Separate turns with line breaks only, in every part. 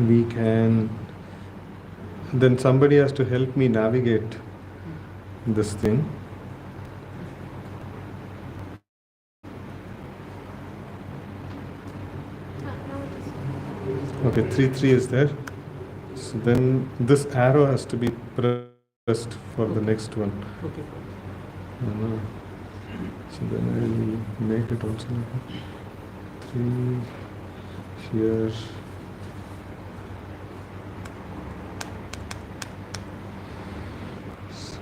we can, then somebody has to help me navigate this thing. Okay, 3 3 is there. So then this arrow has to be pressed for the next one.
Okay.
So then I will make it also like that. 3 here. So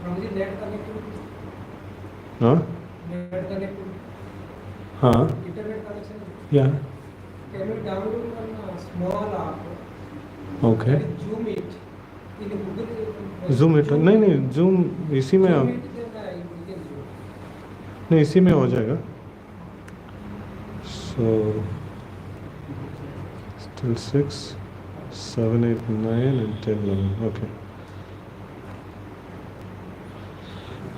Prabhuji, net connectivity.
huh?
Net connectivity.
Huh?
Internet connection.
Yeah.
Can you download one small app?
Okay.
And zoom it. In Google.
Zoom it. नहीं नहीं zoom इसी में
Zoom
आप
it, then you can zoom.
नहीं इसी में हो जाएगा. So still 6, 7, 8, 9 and 10, 11. Okay.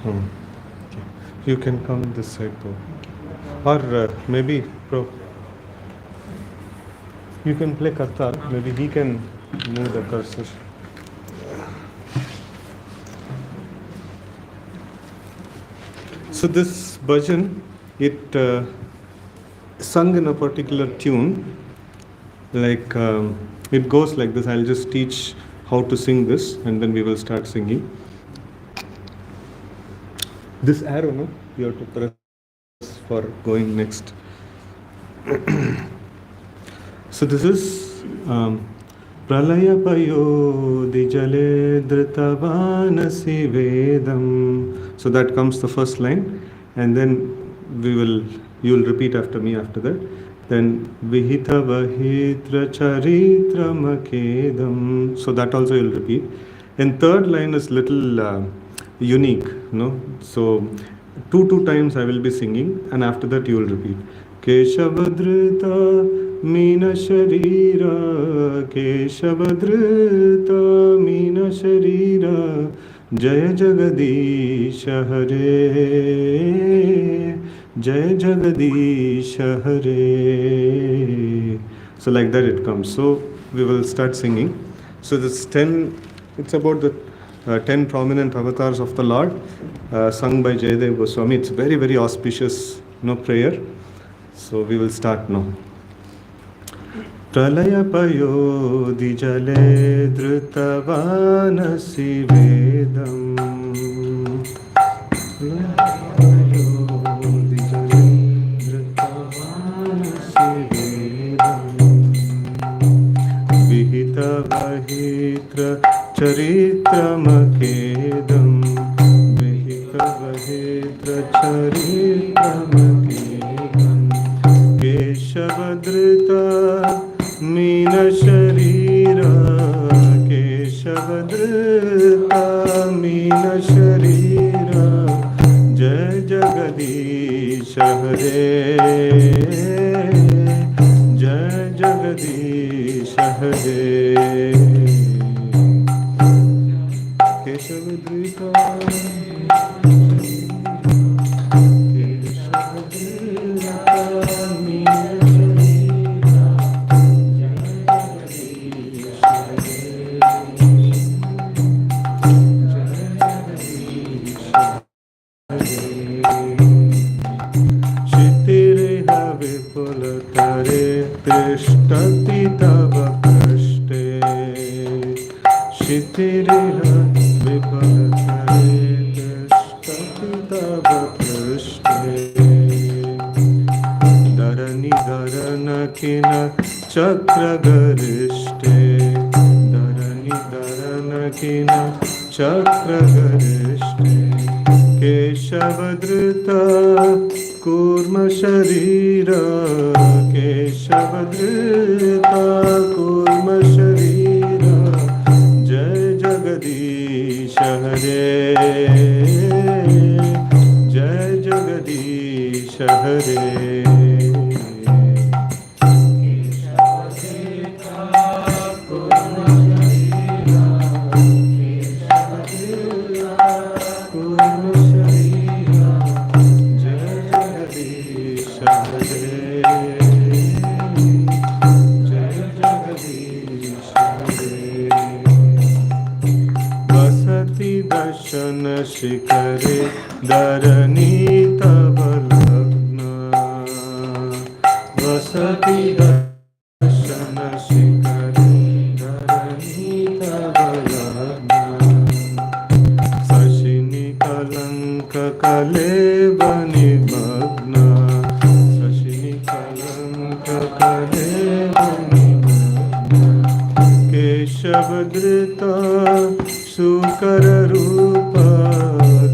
Okay. You can come this side though. Or maybe you can play Kartar. Maybe he can move the cursor. So this bhajan, it sung in a particular tune. Like it goes like this. I'll just teach how to sing this, and then we will start singing. This arrow, no, you have to press for going next. So this is Pralaya payo dijale dritavanasi vedam. So that comes the first line, and then you will repeat after me after that. Then Vihita Vahitra Charitra Makedam. So that also you'll repeat. And third line is little unique, no? So two times I will be singing, and after that you will repeat. Keshavadrita Meena Sharira, Keshavadrita Meena Sharira, Jaya Jagadisha Hare, Jaya Jagadisha Hare. So like that it comes. So we will start singing. So this 10, it's about the 10 prominent avatars of the Lord, sung by Jayadev Goswami. It's very, very auspicious, prayer. So we will start now. Pralaya payo dijale drutavanasi vedam. Vihita vahitra charitra makedam. Vihita vahitra charitra makedam. Keshavadrita Meena Sharira, Keshavadrita Meena Sharira, Jai Jagadisha Hare, Jai Jagadisha Hare. Keshavadrita Tishtati tava prashte, Shitiriha vipalatare, Tishtati tava prashte. Dharani dharanakina chakra garishte, Dharani dharanakina chakra garishte. Keshavadrita Kurma Sharira, Keshavadrita Kurma Sharira, Jai Jagadisha Hare, Jai Jagadisha Hare. दर्शन शिखरे धरणी तव लग्न वसति दर्शन शिखरे धरणी तव लग्न शशिनि कलंक कलेव निमग्न शशिनि कलंक कलेव निमग्न केशवधृत शुकर रूप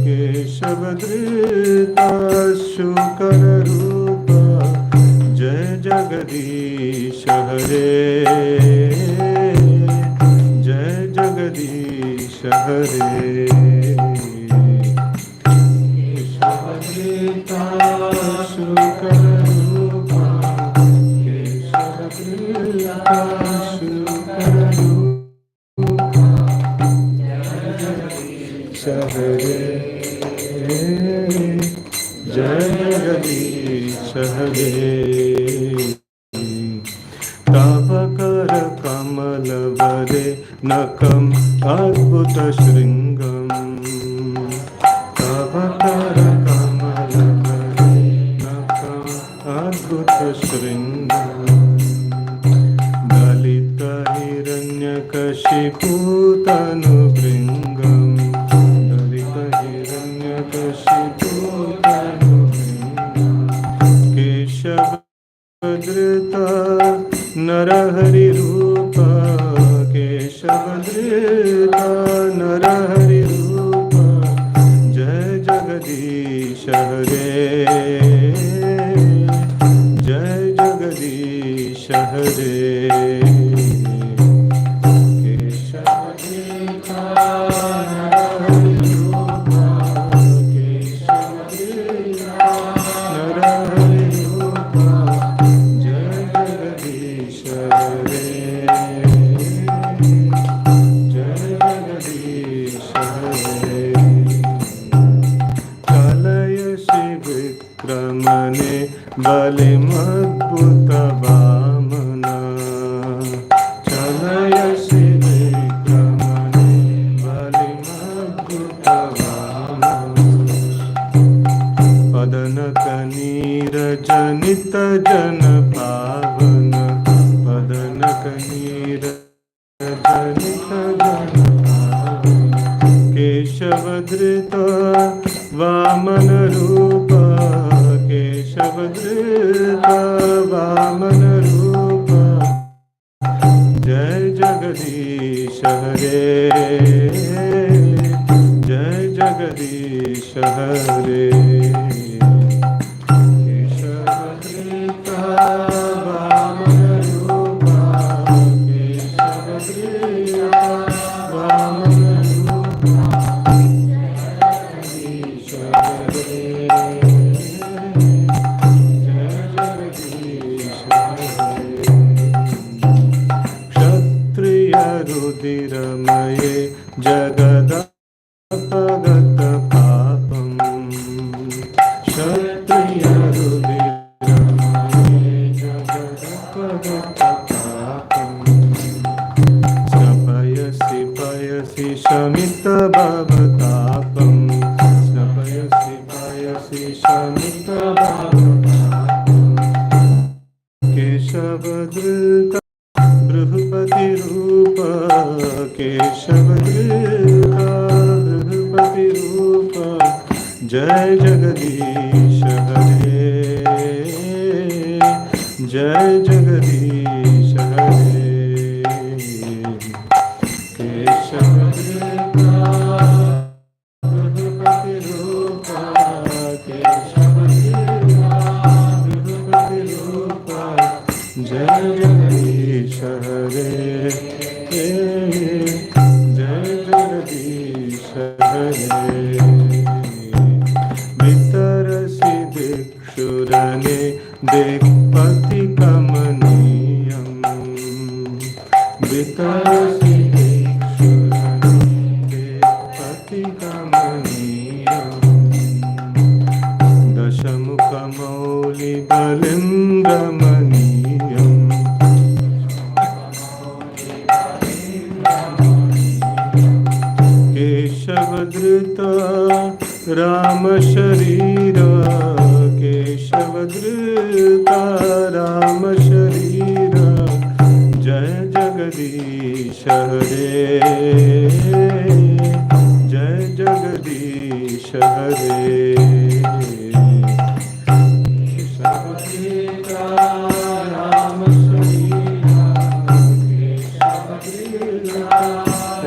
केशवधृत शुकर रूप जय जगदीश हरे जय जगदीश हरे केशवधृत शुकर रूप केशवधृत शुकर हरे जय जगदीश हरे तव कर कमल वरे नकम अद्भुत श्रृंगम तव कर कमल वरे नकम अद्भुत श्रृंगम दलित हिरण्यकशिपु तनु भृंगम केशवधृत नरहरि रूप केशवधृत नरहरि रूप जय जगदीश हरे जय जगदीश हरे बलिमद्भुत वामन चलयसि विक्रमणे बलिमद्भुत वामन पदनक नीरजनित जन पावन पदनक नीरजनित जन पावन केशवधृत वामन रूप केशवधृत वामन रूप जय जगदीश हरे जय जगदीश हरे केशवधृत वामन रूप केशवधृत वामन रूप जगदीश हरे रुधिरमये जगदपगत पापम् क्षत्रिय रुधिरमये जगदपगत पापम् स्नपयसि पयसि शमित भवतापम् स्नपयसि पयसि शमित भवतापम् केशवधृत बृहस्पति रूप केशवधृत बृहस्पति रूप जय जगदीश हरे जय जगदीश हरे केशवधृत बृहस्पति रूप केशवधृत बृहस्पति रूप जय जगदीश हरे जय जगदीश हरे वितरसि दिक्षुरने दिक्पति कमन केशवधृता राम शरीर केशवधृता राम शरीर जय जगदीश हरे जय जगदीश हरे केशवधृता राम शरीर केशवधृता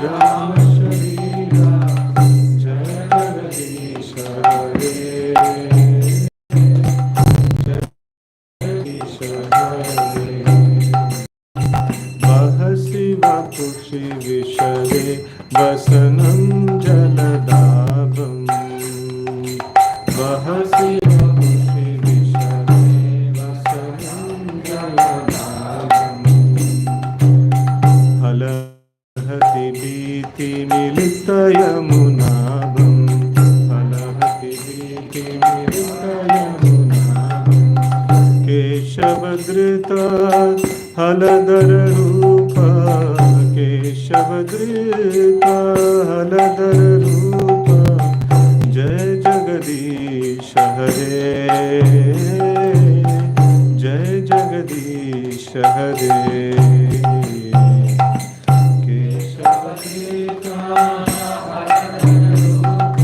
राम शरीर जय जगदीश हरे जगदीश हरे महसि वपुषि विशदे वसनं जलदाभं महसि वपुषि विशदे वसनं जलदाभं हलहति भीतिमिलितयमुनाभं हलहति भीतिमिलितयमुनाभं केशवधृता हलधररूप केशवधृता हलधररूप जय जगदीश हरे जय जगदीश हरे केशवधृता हलधररूप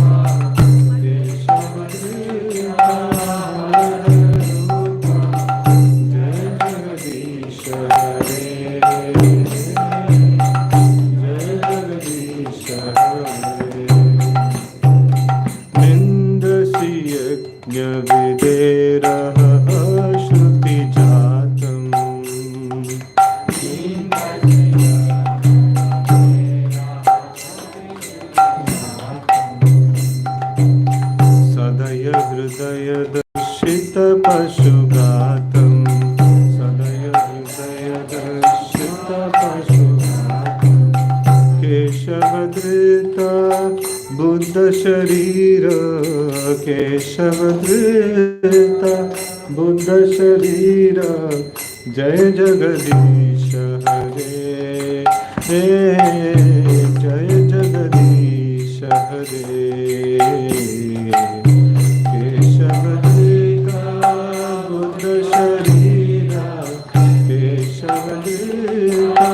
केशवधृता हलधररूप जय जगदीश हरे जय जगदीश हरे निन्दसि यज्ञविदेरः श्रुतिजातम् सदय हृदय दर्शित पशुघातम् सदय हृदय दर्शित पशुघातम् केशवधृता बुद्ध शरीर केशवधृता बुद्ध शरीर जय जगदीश हरे जय जगदीश हरे केशवधृता बुद्ध शरीर केशवधृता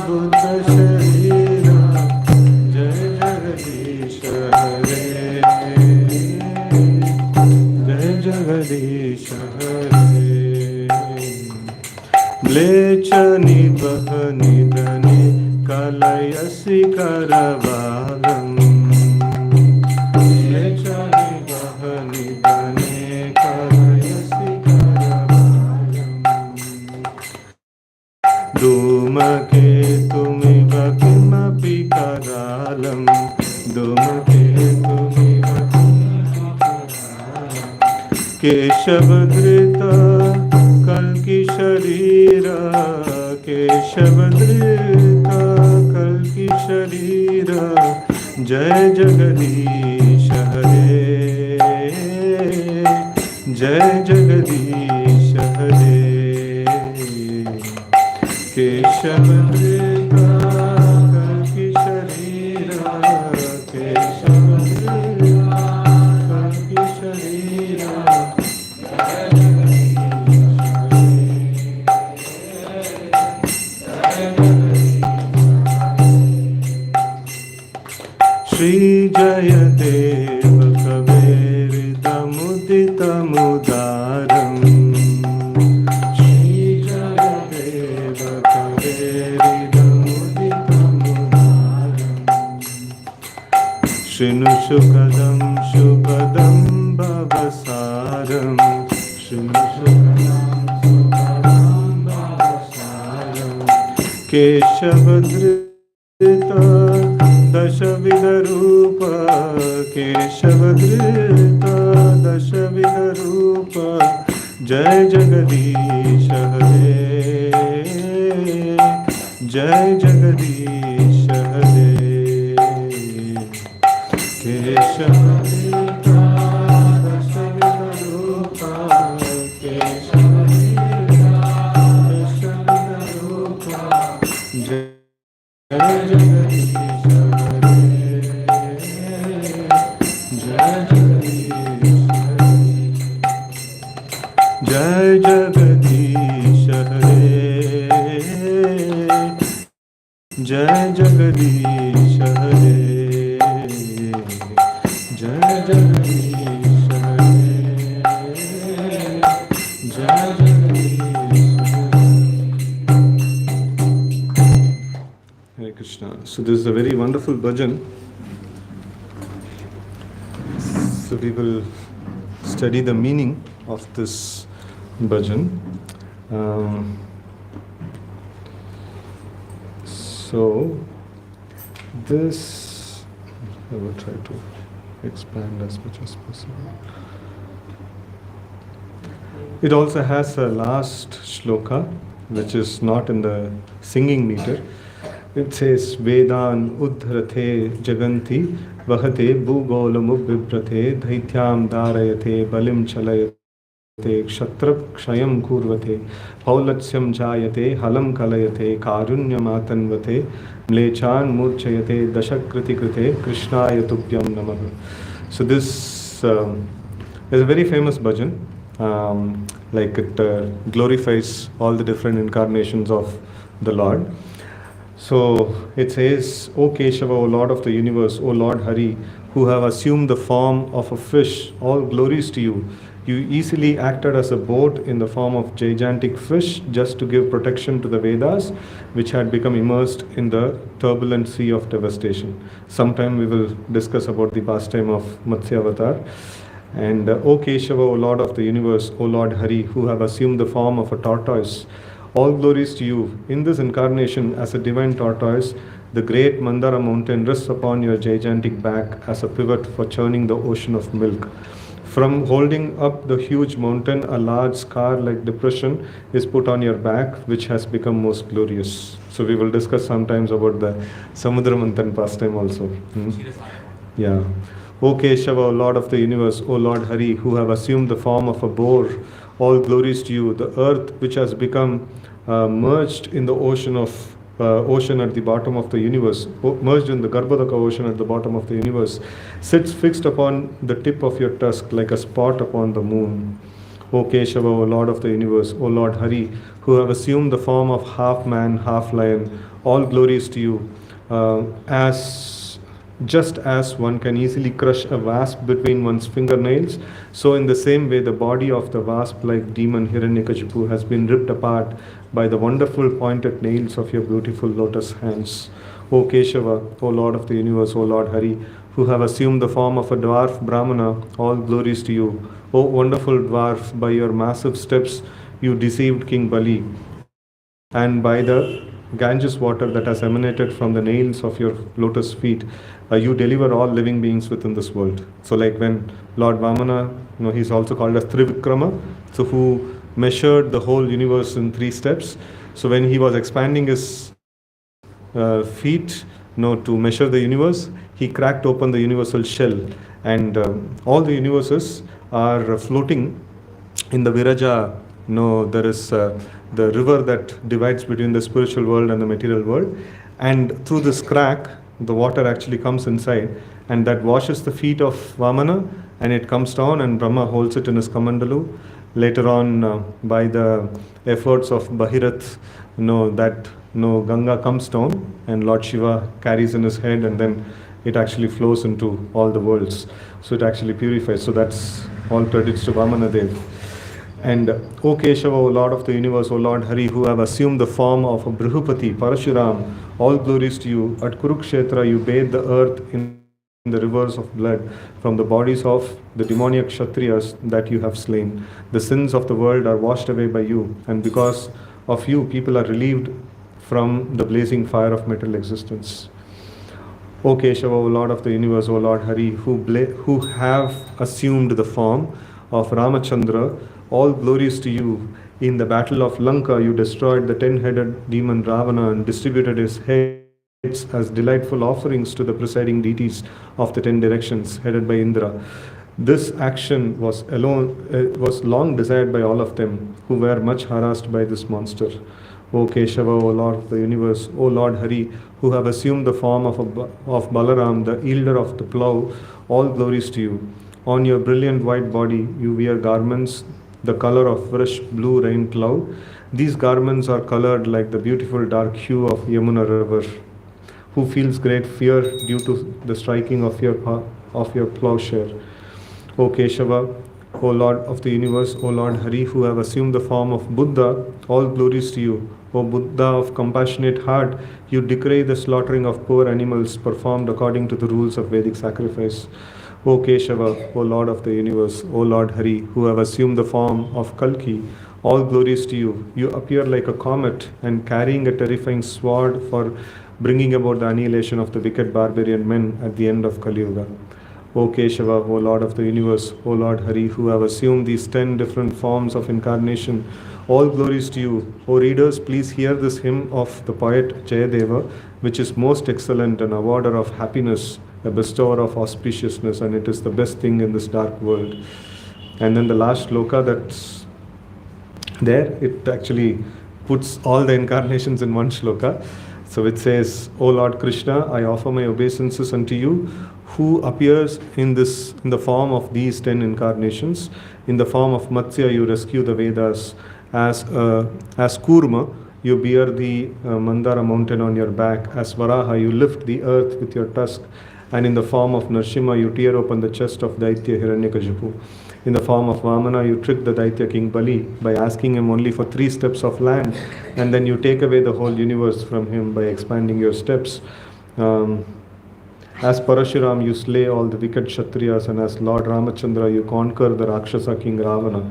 बुद्ध शरीर जय जगदीश हरे जय जगदीश हरे म्लेच्छ निबह निधने कलयसि करवालम् म्लेच्छ निबह निधने कलयसि करवालम् धूमकेतुमिव किमपि करालम् धूमकेतुमिव किमपि करालम् केशवधृता कल्कि शरीर केशवधृता कल्कि शरीर जय जगदीश हरे जय जगदीश हरे केशवधृता कल्कि शरीर केशवधृता कल्कि शरीर श्री जयदेव कवेरिदमुदितमुदारम् श्री जयदेव कवेरिदमुदितमुदारम् शृणु सुखदं सुखदं भवसारम् शृणु सुखदं सुखदं भवसारम् केशवधृता दशविधरूप केशवधृता दशविधरूप जय जगदीश हरे जय जगदीश हरे केशवधृता दशविधरूप केशवधृता दशविधरूप जय जगदीश हरे Jai Jagadish Hare, Jai Jagadish Hare, Jai Jagadish Hare, Jai Jagadish Hare. Hare Krishna. So this is a very wonderful bhajan. So we will study the meaning of this bhajan. So this I will try to expand as much as possible. It also has a last shloka, which is not in the singing meter. It says Vedan Udhrate Jaganti Vahate Bhugolamubhibrate Dhaityam Dharayate Balim Chalayate Kshatrap Kshayam Kurvate Paulatyam Jayate Halam Kalayate Karunyamatanvate Mlechan Murchayate Dashakriti Krite Krishnaya Tubhyam Namaha. So this is a very famous bhajan. Like it glorifies all the different incarnations of the Lord. So it says, O Keshava, O Lord of the universe, O Lord Hari, who have assumed the form of a fish, all glories to you. You easily acted as a boat in the form of gigantic fish just to give protection to the Vedas, which had become immersed in the turbulent sea of devastation. Sometime we will discuss about the pastime of Matsya Avatar. And O Keshava, O Lord of the universe, O Lord Hari, who have assumed the form of a tortoise, all glories to you. In this incarnation, as a divine tortoise, the great Mandara mountain rests upon your gigantic back as a pivot for churning the ocean of milk. From holding up the huge mountain, a large scar-like depression is put on your back, which has become most glorious. So we will discuss sometimes about the Samudra Manthan pastime also. Yeah. O Keshava, O Lord of the universe, O Lord Hari, who have assumed the form of a boar, all glories to you. The earth, which has become merged in the ocean at the bottom of the universe, merged in the Garbhodaka ocean at the bottom of the universe, sits fixed upon the tip of your tusk like a spot upon the moon. O Keshava, O Lord of the universe, O Lord Hari, who have assumed the form of half man, half lion, all glories to you. Just as one can easily crush a wasp between one's fingernails, so in the same way the body of the wasp-like demon Hiranyakashipu has been ripped apart by the wonderful pointed nails of your beautiful lotus hands. O Keshava, O Lord of the universe, O Lord Hari, who have assumed the form of a dwarf Brahmana, all glories to you. O wonderful dwarf, by your massive steps you deceived King Bali, and by the Ganges water that has emanated from the nails of your lotus feet, you deliver all living beings within this world. So like when Lord Vamana, he's also called as Trivikrama, so who measured the whole universe in 3 steps. So when he was expanding his feet to measure the universe, he cracked open the universal shell, and all the universes are floating in the Viraja. There is the river that divides between the spiritual world and the material world, and through this crack the water actually comes inside, and that washes the feet of Vamana, and it comes down, and Brahma holds it in his Kamandalu. Later on, by the efforts of Bhagirath, Ganga comes down, and Lord Shiva carries in his head, and then it actually flows into all the worlds. So it actually purifies. So that's all credits to Vamana Dev. And O Keshava, O Lord of the universe, O Lord Hari, who have assumed the form of a Brihupati, Parashuram, all glories to you. At Kurukshetra you bathed the earth in the rivers of blood from the bodies of the demoniac Kshatriyas that you have slain. The sins of the world are washed away by you, and because of you people are relieved from the blazing fire of material existence. O Keshava, O Lord of the universe, O Lord Hari, who have assumed the form of Ramachandra, all glories to you. In the battle of Lanka, you destroyed the 10-headed demon Ravana and distributed his heads as delightful offerings to the presiding deities of the 10 directions, headed by Indra. This action was long desired by all of them, who were much harassed by this monster. O Keshava, O Lord of the universe, O Lord Hari, who have assumed the form of Balaram, the yielder of the plough, all glories to you. On your brilliant white body, you wear garments the color of fresh blue rain cloud. These garments are colored like the beautiful dark hue of Yamuna river. Who feels great fear due to the striking of your plowshare? O Keshava, O Lord of the universe, O Lord Hari, who have assumed the form of Buddha, all glories to you. O Buddha of compassionate heart, you decry the slaughtering of poor animals performed according to the rules of Vedic sacrifice. O Keshava, O Lord of the universe, O Lord Hari, who have assumed the form of Kalki, all glories to you. You appear like a comet and carrying a terrifying sword for bringing about the annihilation of the wicked barbarian men at the end of Kali Yuga. O Keshava, O Lord of the universe, O Lord Hari, who have assumed these 10 different forms of incarnation, all glories to you. O readers, please hear this hymn of the poet Jayadeva, which is most excellent, an awarder of happiness, a bestower of auspiciousness, and it is the best thing in this dark world. And then the last shloka that's there, it actually puts all the incarnations in one shloka. So it says, O Lord Krishna, I offer my obeisances unto you, who appears in the form of these 10 incarnations. In the form of Matsya, you rescue the Vedas. As Kurma, you bear the Mandara mountain on your back. As Varaha, you lift the earth with your tusk. And in the form of Narsimha, you tear open the chest of Daitya Hiranyakashipu. In the form of Vamana, you trick the Daitya king Bali by asking him only for 3 steps of land, and then you take away the whole universe from him by expanding your steps. As Parashuram, you slay all the wicked Kshatriyas, and as Lord Ramachandra, you conquer the Rakshasa king Ravana.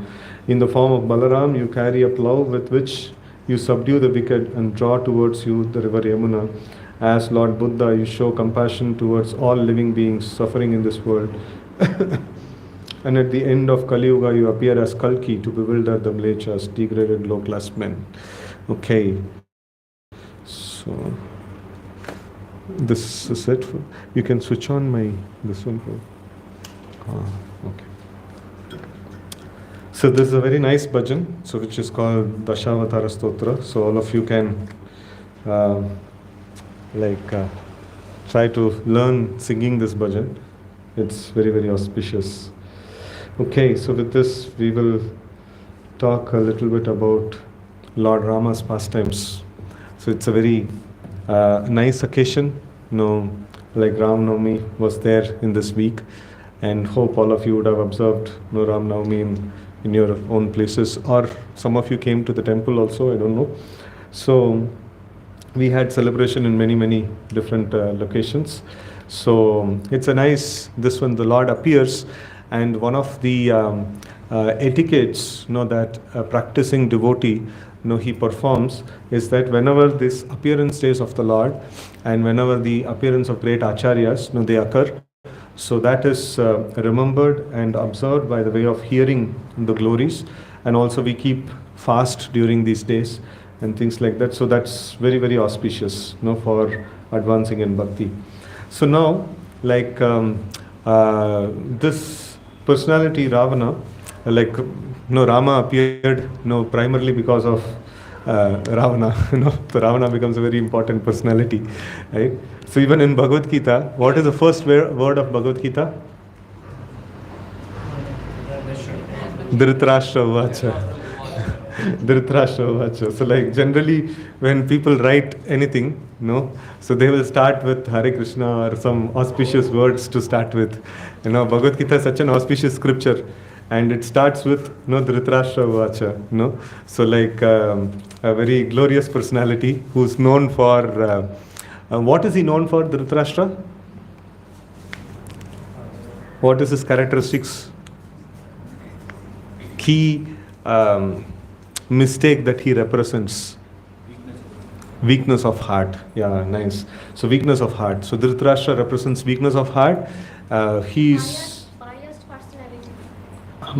In the form of Balaram, you carry a plow with which you subdue the wicked and draw towards you the river Yamuna. As Lord Buddha, you show compassion towards all living beings suffering in this world. And at the end of Kali Yuga, you appear as Kalki to bewilder the Mlechas, degraded low-class men. Okay, so this is it. You can switch on this one. Okay. So this is a very nice bhajan, so which is called Dashavatara Stotra. So all of you can try to learn singing this bhajan. It's very, very auspicious. Okay, so with this we will talk a little bit about Lord Rama's pastimes. So it's a very nice occasion, like Ram Navami was there in this week, and hope all of you would have observed Ram Navami in your own places, or some of you came to the temple also, I don't know. So we had celebration in many, many different locations. So it's a nice, this one the Lord appears, and one of the etiquettes that a practicing devotee he performs is that whenever this appearance days of the Lord and whenever the appearance of great acharyas they occur, so that is remembered and observed by the way of hearing the glories, and also we keep fast during these days and things like that. So that's very, very auspicious for advancing in bhakti. So now, like this personality Ravana, Rama appeared primarily because of Ravana. So Ravana becomes a very important personality, right? So even in Bhagavad Gita, what is the first word of Bhagavad Gita? Dhritarashtra Vacha. Dhritarashtra Vacha. So generally when people write anything, so they will start with Hare Krishna or some auspicious words to start with. Bhagavad Gita is such an auspicious scripture, and it starts with Dhritarashtra Vacha. So a very glorious personality who's known for what is he known for, Dhritarashtra? What is his characteristics? Key mistake that he represents? Weakness of heart. Yeah, nice. So weakness of heart. So Dhritarashtra represents weakness of heart. He's
biased personality.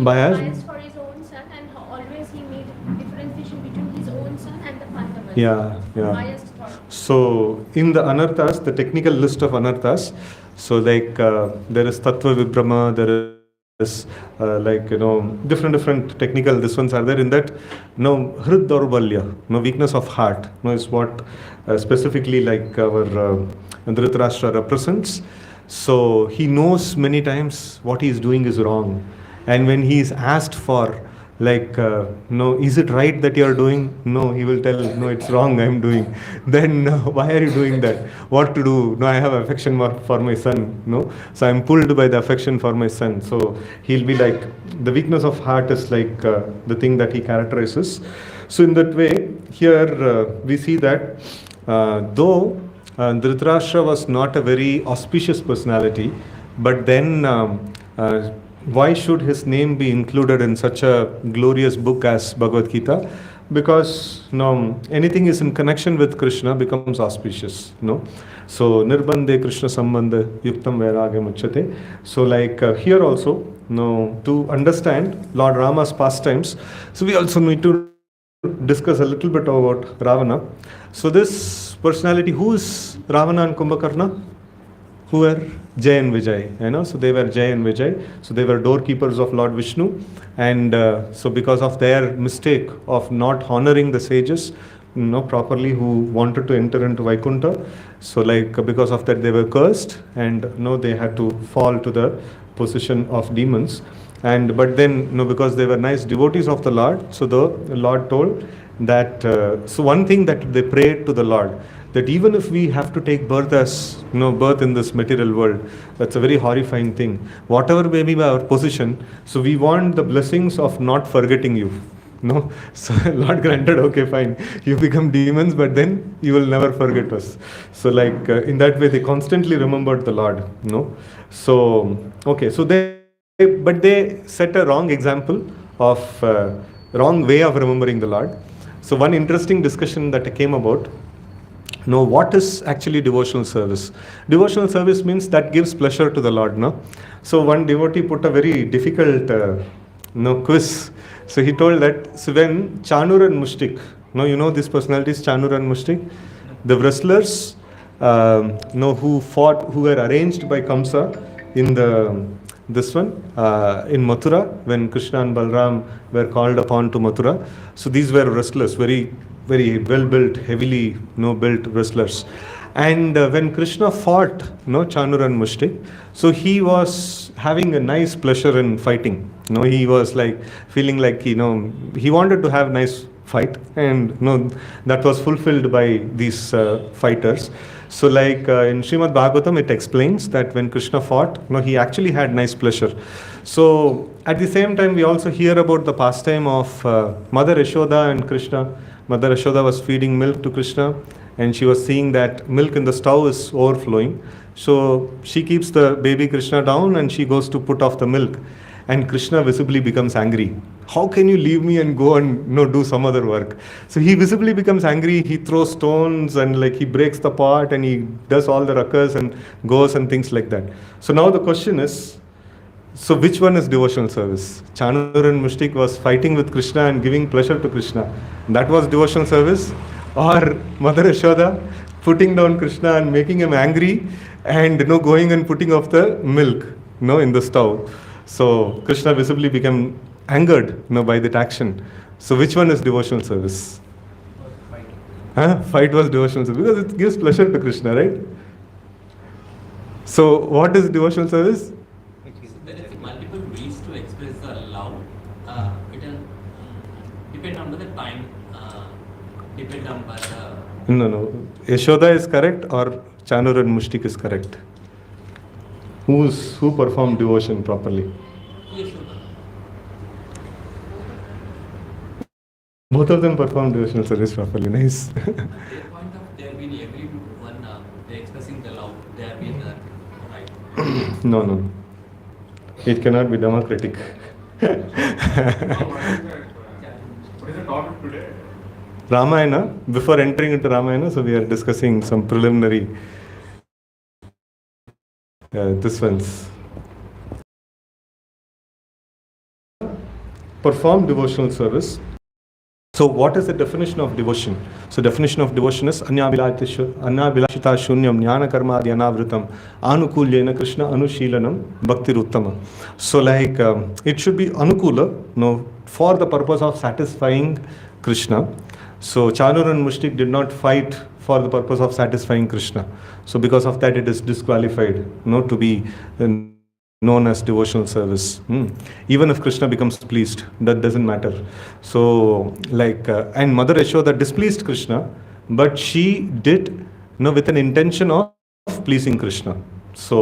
Biased
For his own son, and always he made differentiation between his own son and the Pandavas.
Yeah.
Biased thought.
So in the anarthas, the technical list of anarthas, so there is Tattva Vibrama, there is different technical this ones are there. In that Hrid Daurbalya, weakness of heart, is what specifically our Dhritarashtra represents. So he knows many times what he is doing is wrong. And when he is asked for, like, no, is it right that you are doing? No, he will tell, no, it's wrong, I am doing. Then, why are you doing that? What to do? No, I have affection for my son. No, so I'm pulled by the affection for my son. So he'll be like, the weakness of heart is like the thing that he characterizes. So in that way, here we see that though Dhritarashtra was not a very auspicious personality, but then why should his name be included in such a glorious book as Bhagavad Gita? Because anything is in connection with Krishna becomes auspicious. No, so nirbandhe Krishna sambandha yuktam vairagya muchyate. So like here also, to understand Lord Rama's pastimes, so we also need to discuss a little bit about Ravana. So this personality, who is Ravana and Kumbhakarna? Who were Jay and Vijay, so they were Jay and Vijay, so they were doorkeepers of Lord Vishnu, and so because of their mistake of not honoring the sages properly who wanted to enter into Vaikuntha, so like because of that they were cursed, and they had to fall to the position of demons. And but then because they were nice devotees of the Lord, so the Lord told that so one thing that they prayed to the Lord, that even if we have to take birth as birth in this material world, that's a very horrifying thing. Whatever may be our position, so we want the blessings of not forgetting you. So Lord granted, okay, fine, you become demons, but then you will never forget us. So like in that way, they constantly remembered the Lord. So okay, so but they set a wrong example of wrong way of remembering the Lord. So one interesting discussion that came about. What is actually devotional service? Devotional service means that gives pleasure to the Lord. So one devotee put a very difficult quiz. So he told that so when Chanur and Mushtik, these personalities, Chanur and Mushtik, the wrestlers who were arranged by Kamsa in in Mathura, when Krishna and Balram were called upon to Mathura. So these were wrestlers, very very well built, heavily built wrestlers. And when Krishna fought Chanur and Mushtik, so he was having a nice pleasure in fighting. He was like feeling like he wanted to have nice fight, and that was fulfilled by these fighters. So like in Srimad Bhagavatam it explains that when Krishna fought, he actually had nice pleasure. So at the same time we also hear about the pastime of Mother Yashoda and Krishna. Mother Yashoda was feeding milk to Krishna, and she was seeing that milk in the stove is overflowing. So she keeps the baby Krishna down and she goes to put off the milk. And Krishna visibly becomes angry. How can you leave me and go and do some other work? So he visibly becomes angry. He throws stones and like he breaks the pot and he does all the rakas and goes and things like that. So now the question is, so which one is devotional service? Chanur and Mushtik was fighting with Krishna and giving pleasure to Krishna. That was devotional service? Or Mother Yashoda putting down Krishna and making him angry and going and putting off the milk in the stove? So Krishna visibly became angered by that action. So which one is devotional service? Fight was devotional service because it gives pleasure to Krishna, right? So what is devotional service?
There is multiple ways to express the love. It will depend on the time, depend on the...
No. Yashoda is correct or Chanur and Mushtik is correct? Who performed devotion properly?
Yashoda.
Both of them performed devotional service properly. Nice.
At their point of, they have been everyone, they expressing the love. They have been right.
No. It cannot be democratic.
What is the topic today?
Ramayana. Before entering into Ramayana, so we are discussing some preliminary. This one's perform devotional service. So what is the definition of devotion? So definition of devotion is Anyabilashita Shunyam Jnana Karma Dhyanavritam Anukulyena Krishna Anushilanam Bhakti Uttama. So like it should be Anukula, for the purpose of satisfying Krishna. So Chanur and Mushtik did not fight for the purpose of satisfying Krishna. So because of that, it is disqualified, to be known as devotional service. Even if Krishna becomes pleased, that doesn't matter. So and Mother Yashoda displeased Krishna, but she did with an intention of pleasing Krishna. So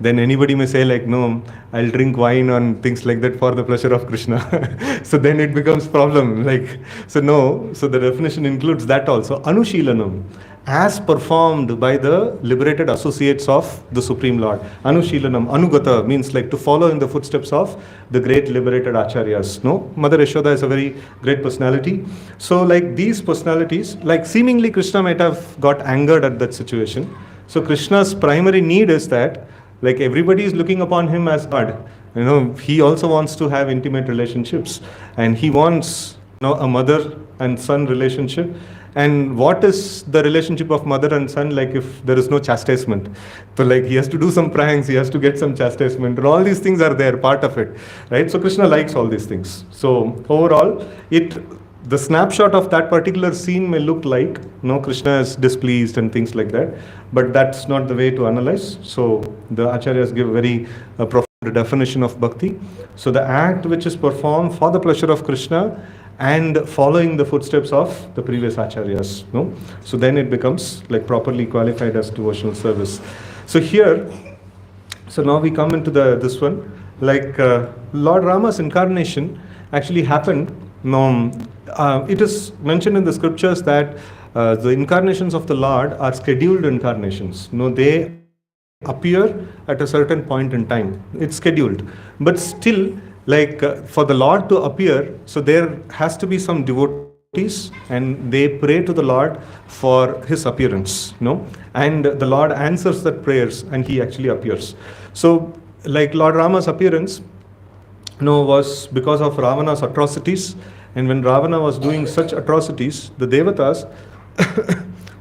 then anybody may say no, I'll drink wine and things like that for the pleasure of Krishna. So then it becomes problem. So the definition includes that also. Anushilanam, as performed by the liberated associates of the Supreme Lord. Anushilanam, Anugata means to follow in the footsteps of the great liberated acharyas. Mother Yashoda is a very great personality. So these personalities, seemingly Krishna might have got angered at that situation. So Krishna's primary need is that everybody is looking upon him as God. He also wants to have intimate relationships, and he wants a mother and son relationship. And what is the relationship of mother and son if there is no chastisement? So he has to do some pranks, he has to get some chastisement, and all these things are there, part of it, right? So Krishna likes all these things. So overall, the snapshot of that particular scene may look like Krishna is displeased and things like that, but that's not the way to analyze. So the acharyas give a very profound definition of bhakti. So the act which is performed for the pleasure of Krishna and following the footsteps of the previous acharyas. So then it becomes properly qualified as devotional service. So here, so now we come into this one, Lord Rama's incarnation actually happened. It is mentioned in the scriptures that the incarnations of the Lord are scheduled incarnations. They appear at a certain point in time. It's scheduled. But still, for the Lord to appear, so there has to be some devotees and they pray to the Lord for his appearance. And the Lord answers that prayers and he actually appears. So Lord Rama's appearance was because of Ravana's atrocities. And when Ravana was doing such atrocities, the Devatas,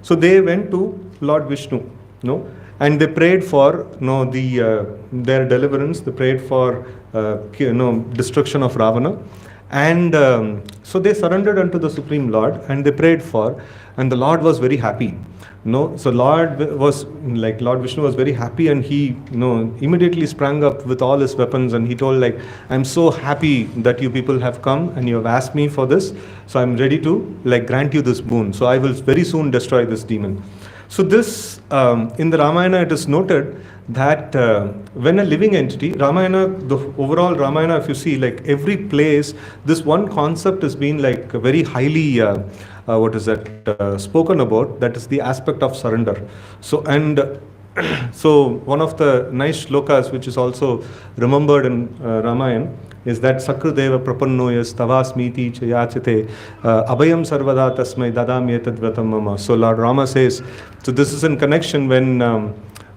so they went to Lord Vishnu, and they prayed for their deliverance. They prayed for destruction of Ravana, and so they surrendered unto the Supreme Lord, and they prayed for, and the Lord was very happy. So Lord Vishnu was very happy, and he immediately sprang up with all his weapons, and he told I'm so happy that you people have come and you have asked me for this, so I'm ready to grant you this boon. So I will very soon destroy this demon. So this in the Ramayana it is noted that when a living entity, Ramayana, the overall Ramayana, if you see every place, this one concept has been very highly spoken about, that is the aspect of surrender. So so one of the nice shlokas which is also remembered in Ramayana is that Sakrudeva prapannoyas tavasmiti chayachite abhayam sarvada tasmai dadami etad vratam mama. So Lord Rama says, so this is in connection when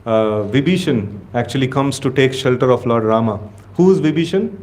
Vibhishan actually comes to take shelter of Lord Rama. Who is Vibhishan?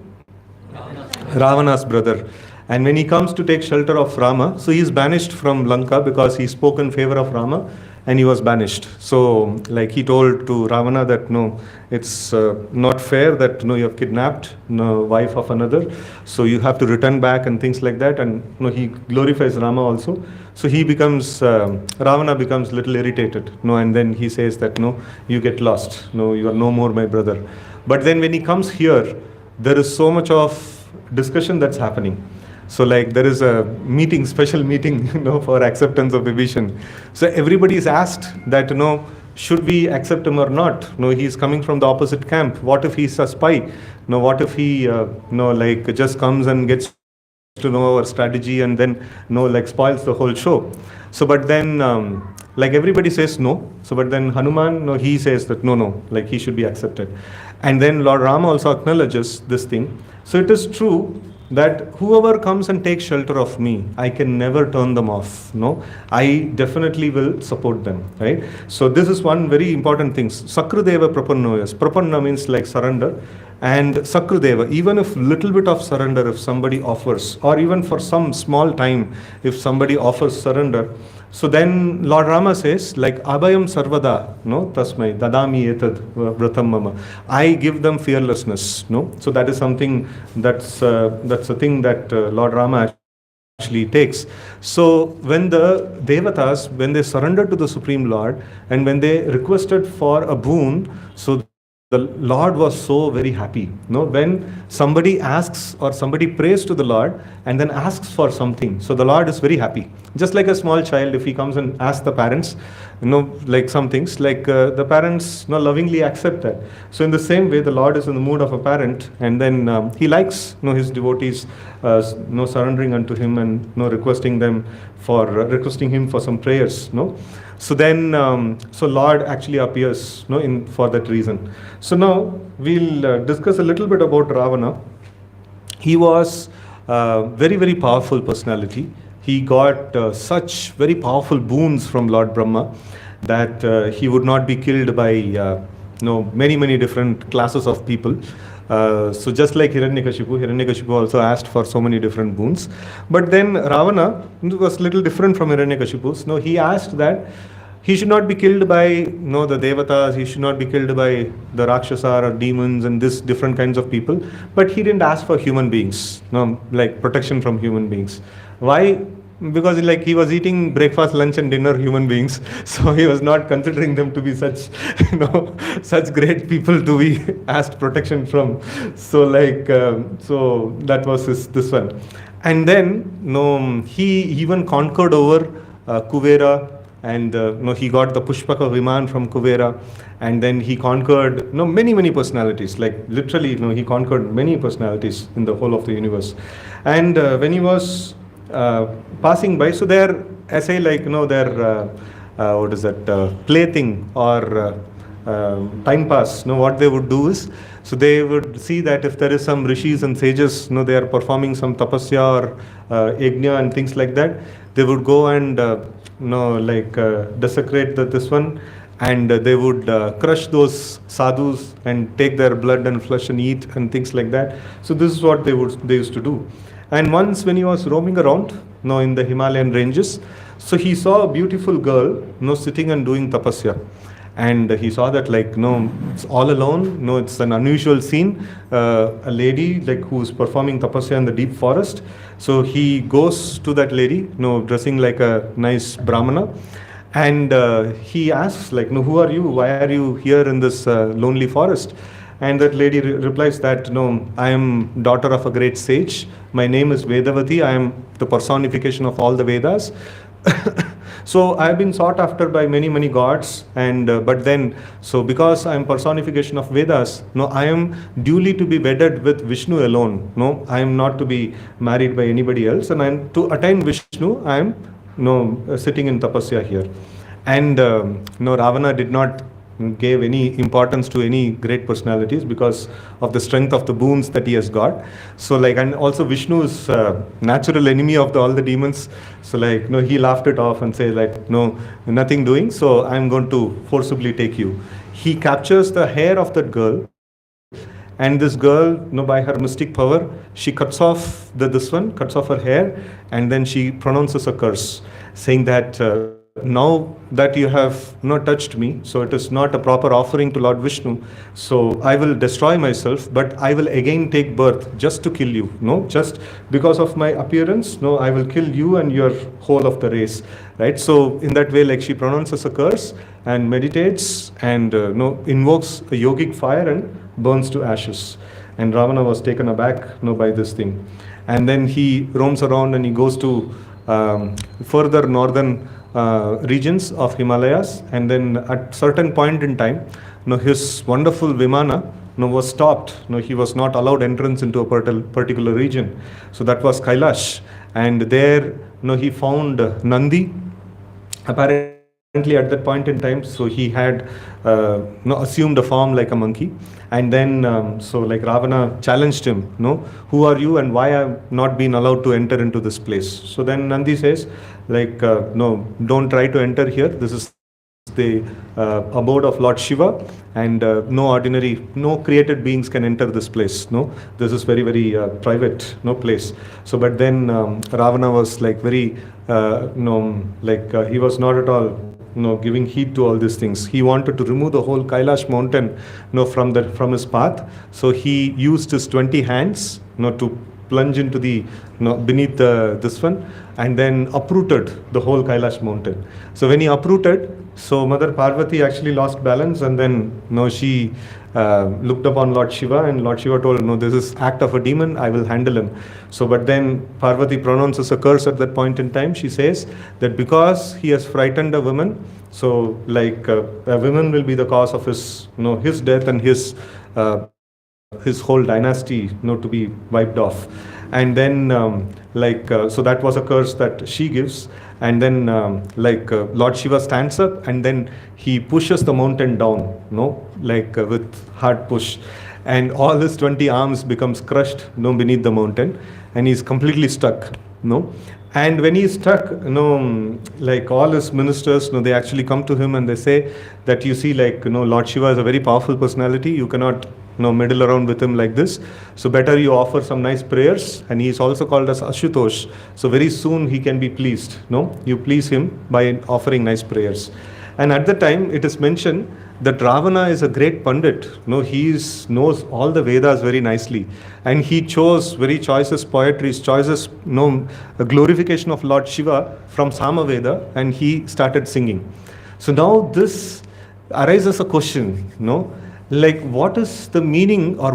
Ravana's brother. And when he comes to take shelter of Rama, so he is banished from Lanka because he spoke in favor of Rama, and he was banished. So he told to Ravana that no, it's not fair that you have kidnapped wife of another, so you have to return back and things like that. And he glorifies Rama also. So he becomes Ravana becomes little irritated, and then he says that you get lost, you are no more my brother. But then when he comes here, there is so much of discussion that's happening. So there is a meeting, special meeting, for acceptance of Vibhishan. So everybody is asked that, should we accept him or not? He is coming from the opposite camp. What if he's a spy? What if he, just comes and gets to know our strategy and then, spoils the whole show? So, but then, everybody says no. So, but then Hanuman, he says that no, he should be accepted. And then Lord Rama also acknowledges this thing. So it is true that whoever comes and takes shelter of me, I can never turn them off. I definitely will support them, right? So this is one very important thing. Sakrudeva prapannoyas. Prapanna means surrender. And Sakrudeva, even if little bit of surrender, if somebody offers, or even for some small time, if somebody offers surrender, so then Lord Rama says, Abhayam Sarvada, Tasmai, Dadami Etad Vratam Mama. I give them fearlessness, So that is something that's a thing that Lord Rama takes. So when the devatas, when they surrendered to the Supreme Lord and when they requested for a boon, so the Lord was so very happy. When somebody asks or somebody prays to the Lord and then asks for something, so the Lord is very happy. Just like a small child, if he comes and asks the parents, like some things, like the parents lovingly accept that. So in the same way, the Lord is in the mood of a parent, and then he likes his devotees surrendering unto him and requesting him for some prayers. So then, so Lord actually appears for that reason. So now we'll discuss a little bit about Ravana. He was a very, very powerful personality. He got such very powerful boons from Lord Brahma that he would not be killed by many, many different classes of people. So just like Hiranyakashipu also asked for so many different boons. But then Ravana was a little different from Hiranyakashipu. No, he asked that he should not be killed by the devatas, he should not be killed by the Rakshasa or demons and this different kinds of people. But he didn't ask for human beings, like protection from human beings. Why? Because he was eating breakfast, lunch and dinner human beings, so he was not considering them to be such such great people to be asked protection from. So so that was this one. And then he even conquered over Kuvera, and he got the Pushpaka Viman from Kuvera, and then he conquered many personalities, like literally he conquered many personalities in the whole of the universe. And when he was passing by, so their essay, their what is that, plaything or time pass, what they would do is, so they would see that if there is some rishis and sages, they are performing some tapasya or yajna and things like that, they would go and desecrate this one, and they would crush those sadhus and take their blood and flesh and eat and things like that. So this is what they used to do. And once when he was roaming around in the Himalayan ranges, so he saw a beautiful girl sitting and doing tapasya. And he saw that it's all alone, it's an unusual scene, a lady who's performing tapasya in the deep forest. So he goes to that lady, dressing like a nice brahmana, and he asks who are you, why are you here in this lonely forest? And that lady replies that, I am daughter of a great sage, my name is Vedavati, I am the personification of all the Vedas. So I have been sought after by many gods, and but then, so because I am personification of Vedas, I am duly to be wedded with Vishnu alone. I am not to be married by anybody else, and I am to attain Vishnu, I am sitting in tapasya here. And Ravana did not gave any importance to any great personalities because of the strength of the boons that he has got. So and also Vishnu is natural enemy of all the demons. So he laughed it off and said no, nothing doing, so I'm going to forcibly take you. He captures the hair of that girl, and this girl, by her mystic power, she cuts off cuts off her hair, and then she pronounces a curse, saying that now that you have not touched me, so it is not a proper offering to Lord Vishnu, so I will destroy myself, but I will again take birth just to kill you. Just because of my appearance, I will kill you and your whole of the race. Right? So in that way, she pronounces a curse and meditates and invokes a yogic fire and burns to ashes. And Ravana was taken aback by this thing. And then he roams around and he goes to further northern regions of Himalayas, and then at certain point in time, his wonderful Vimana was stopped. He was not allowed entrance into a particular region. So that was Kailash, and there he found Nandi. Apparently at that point in time, so he had assumed a form like a monkey, and then so Ravana challenged him, who are you and why I have not been allowed to enter into this place? So then Nandi says no, don't try to enter here, this is the abode of Lord Shiva, and no created beings can enter this place. This is very private place. So but then Ravana was very he was not at all giving heed to all these things. He wanted to remove the whole Kailash mountain from his path. So he used his 20 hands to plunge into the beneath this one, and then uprooted the whole Kailash mountain. So when he uprooted, so Mother Parvati actually lost balance, and then she looked upon Lord Shiva, and Lord Shiva told, no, this is act of a demon, I will handle him. So but then Parvati pronounces a curse at that point in time. She says that because he has frightened a woman, so like a woman will be the cause of his his death and his whole dynasty to be wiped off. And then so that was a curse that she gives. And then Lord Shiva stands up, and then he pushes the mountain down, with hard push, and all his 20 arms becomes crushed beneath the mountain, and he's completely stuck. And when he's stuck, all his ministers, they actually come to him and they say that, you see, Lord Shiva is a very powerful personality. You cannot meddle around with him like this. So better you offer some nice prayers. And he is also called as Ashutosh. So very soon he can be pleased. You please him by offering nice prayers. And at the time it is mentioned that Ravana is a great Pandit. He knows all the Vedas very nicely. And he chose very choicest poetry, choices, a glorification of Lord Shiva from Samaveda, and he started singing. So now this arises a question, what is the meaning, or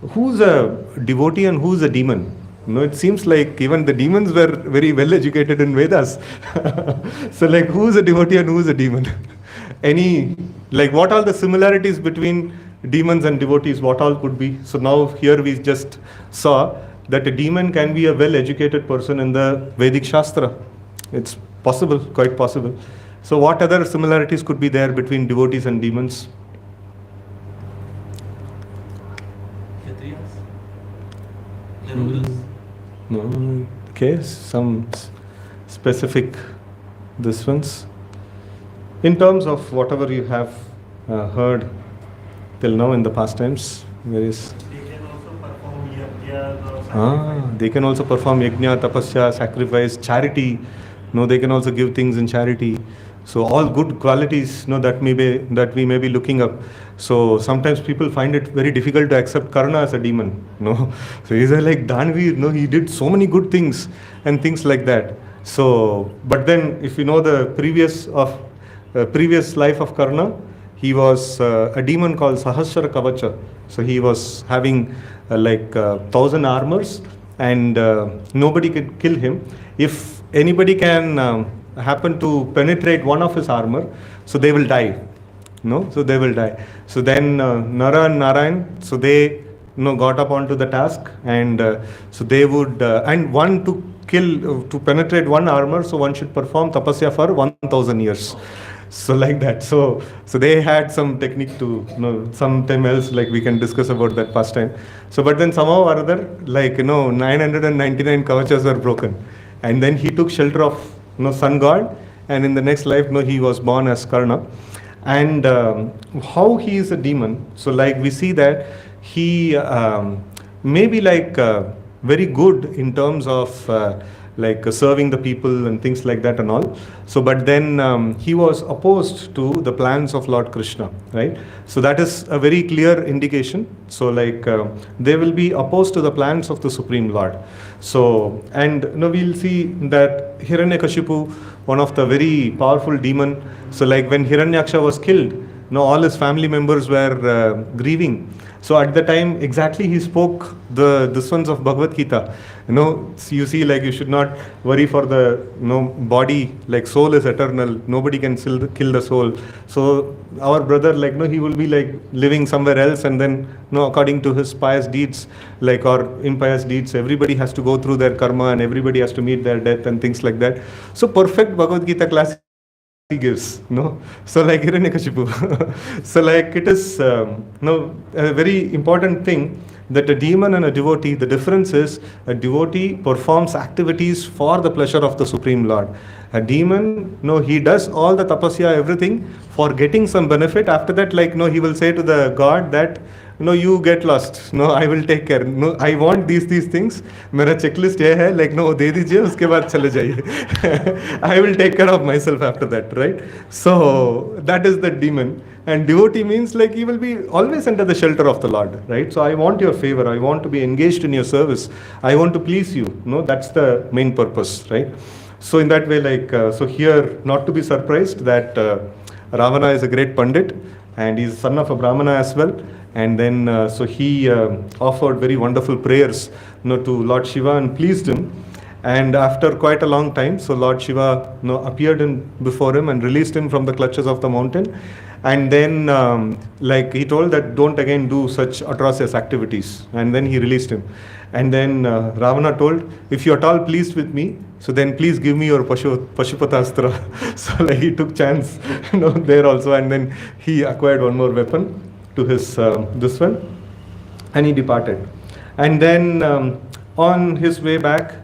who's a devotee and who's a demon? It seems like even the demons were very well educated in Vedas. So who's a devotee and who's a demon? What are the similarities between demons and devotees? What all could be? So now here we just saw that a demon can be a well educated person in the Vedic Shastra. It's possible, quite possible. So what other similarities could be there between devotees and demons?
The rulers.
No. Okay, some specific this ones. In terms of whatever you have heard till now in the past times, various.
They can also perform yajna or sacrifice.
They can also perform yajna, tapasya, sacrifice, charity. They can also give things in charity. So all good qualities, that we may be looking up. So sometimes people find it very difficult to accept Karna as a demon. So he's like Danveer. He did so many good things and things like that. So, but then if you know the previous life of Karna, he was a demon called Sahasra Kavacha. So he was having 1,000 armors, and nobody could kill him. If anybody can happen to penetrate one of his armor, so they will die. So they will die. So then Nara and Narayan, so they got up onto the task, and so they would and one to penetrate one armor, so one should perform tapasya for 1,000 years. So like that. So they had some technique to sometime else we can discuss about that past time. So but then somehow or other 999 kavachas were broken, and then he took shelter of sun god, and in the next life he was born as Karna. And how he is a demon, so we see that he may be very good in terms of serving the people and things like that and all. So but then he was opposed to the plans of Lord Krishna, right? So that is a very clear indication. So they will be opposed to the plans of the Supreme Lord. So and we'll see that Hiranyakashipu, one of the very powerful demon, so when Hiranyaksha was killed, all his family members were grieving. So at the time exactly he spoke this ones of Bhagavad Gita. You see you should not worry for the body, soul is eternal, nobody can kill the soul. So our brother he will be living somewhere else, and then according to his pious deeds or impious deeds, everybody has to go through their karma, and everybody has to meet their death and things like that. So perfect Bhagavad Gita class he gives, so Hiranyakashipu. So it is a very important thing that a demon and a devotee, the difference is a devotee performs activities for the pleasure of the Supreme Lord. A demon, he does all the tapasya, everything for getting some benefit. After that, he will say to the god that, you get lost. I will take care. I want these things. Mera checklist ye hai, de dijiye, uske baad chale jaiye. I will take care of myself after that, right? So that is the demon. And devotee means like he will be always under the shelter of the Lord, right? So I want your favor. I want to be engaged in your service. I want to please you. No, that's the main purpose, right? So in that way, like, so here, not to be surprised that Ravana is a great Pandit and he's son of a Brahmana as well. And then, so he offered very wonderful prayers, to Lord Shiva and pleased him. And after quite a long time, so Lord Shiva, appeared before him and released him from the clutches of the mountain. And then, like he told that don't again do such atrocious activities. And then he released him. And then Ravana told, if you are at all pleased with me, so then please give me your Pashupatastra. So like he took chance, there also, and then he acquired one more weapon to his this one, and he departed. And then on his way back,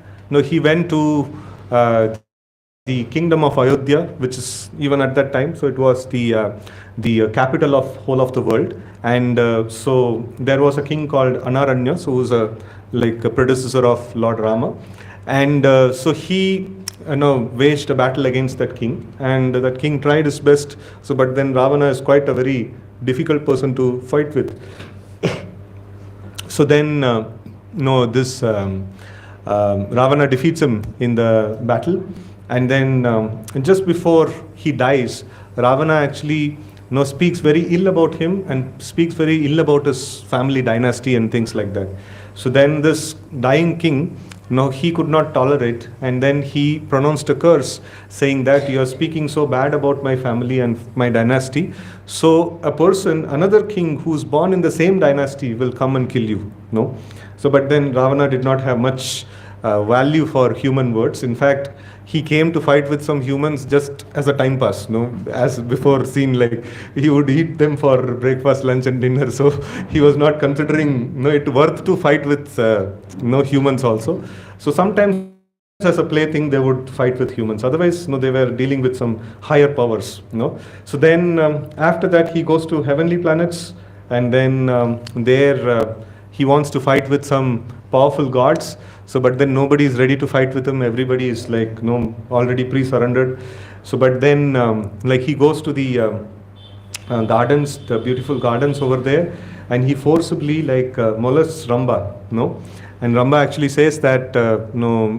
he went to the kingdom of Ayodhya, which is even at that time, so it was the capital of whole of the world. And so there was a king called Anaranya, who was a predecessor of Lord Rama. And so he waged a battle against that king, and that king tried his best. So but then Ravana is quite a very difficult person to fight with. So then this Ravana defeats him in the battle. And then just before he dies, Ravana actually speaks very ill about him and speaks very ill about his family dynasty and things like that. So then this dying king, he could not tolerate, and then he pronounced a curse saying that you are speaking so bad about my family and my dynasty. So a person, another king who's born in the same dynasty will come and kill you. So but then Ravana did not have much value for human words. In fact, he came to fight with some humans just as a time pass, as before seen, like he would eat them for breakfast, lunch and dinner. So he was not considering it worth to fight with humans also. So sometimes as a plaything they would fight with humans. Otherwise, they were dealing with some higher powers. So then after that he goes to heavenly planets, and then there he wants to fight with some powerful gods. So but then nobody is ready to fight with him. Everybody is like already pre-surrendered. So but then he goes to the gardens, the beautiful gardens over there, and he forcibly molests Ramba. And Ramba actually says that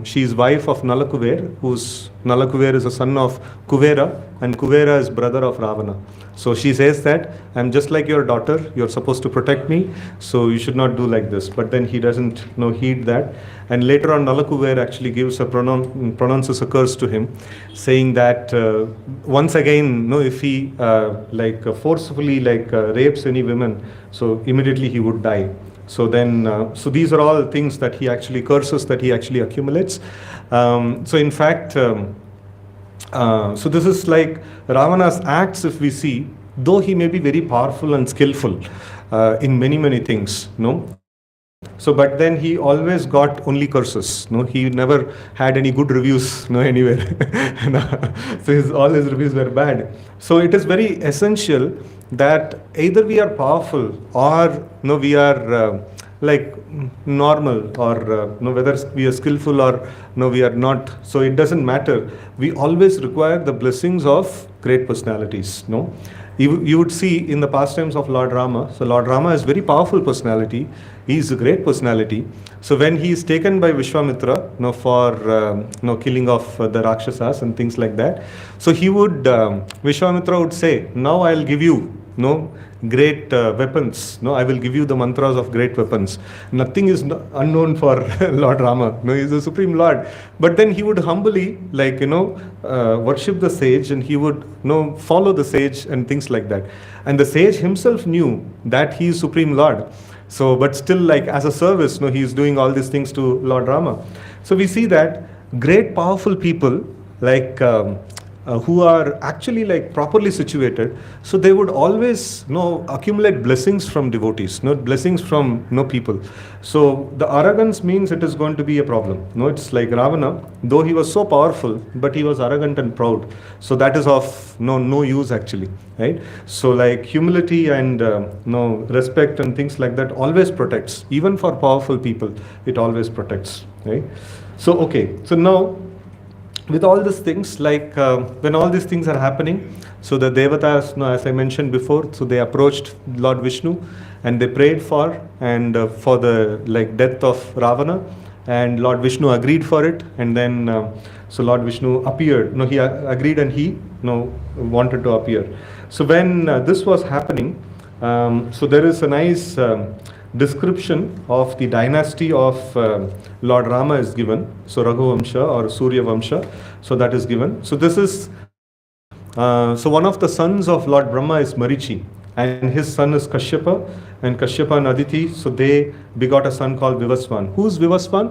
she is wife of Nalakuver, whose Nalakuver is a son of Kuvera, and Kuvera is brother of Ravana. So she says that I'm just like your daughter, you're supposed to protect me, so you should not do like this. But then he doesn't heed that. And later on, Nalakuver actually gives pronounces a curse to him, saying that once again, if he forcefully rapes any women, so immediately he would die. So then, so these are all things that he actually curses, that he actually accumulates. So in fact, so this is like Ravana's acts, if we see, though he may be very powerful and skillful in many things, So but then he always got only curses. He never had any good reviews anywhere. So all his reviews were bad. So it is very essential that either we are powerful or we are normal, or whether we are skillful or we are not. So it doesn't matter. We always require the blessings of great personalities. You would see in the pastimes of Lord Rama. So Lord Rama is very powerful personality. He is a great personality. So when he is taken by Vishwamitra, for killing of the Rakshasas and things like that, so he would Vishwamitra would say, now I'll give you great weapons. I will give you the mantras of great weapons. Nothing is unknown for Lord Rama. He is the Supreme Lord. But then he would humbly worship the sage, and he would follow the sage and things like that. And the sage himself knew that he is Supreme Lord. So but still, as a service, he is doing all these things to Lord Rama. So we see that great powerful people who are actually properly situated, so they would always accumulate blessings from devotees, blessings from people. So the arrogance means it is going to be a problem. It's like Ravana, though he was so powerful, but he was arrogant and proud. So that is of no use actually, right? So humility and respect and things like that always protects. Even for powerful people, it always protects, right? So okay, so now with all these things, when all these things are happening, So the devatas, as I mentioned before, so they approached Lord Vishnu and they prayed for for the death of Ravana, and Lord Vishnu agreed for it, and then so Lord Vishnu appeared. No, he agreed, and he wanted to appear. So when this was happening, so there is a nice description of the dynasty of Lord Rama is given. So Raghuvamsha or Surya Vamsha. So that is given. So this is so one of the sons of Lord Brahma is Marichi, and his son is Kashyapa, and Kashyapa and Aditi. So they begot a son called Vivaswan. Who's Vivaswan?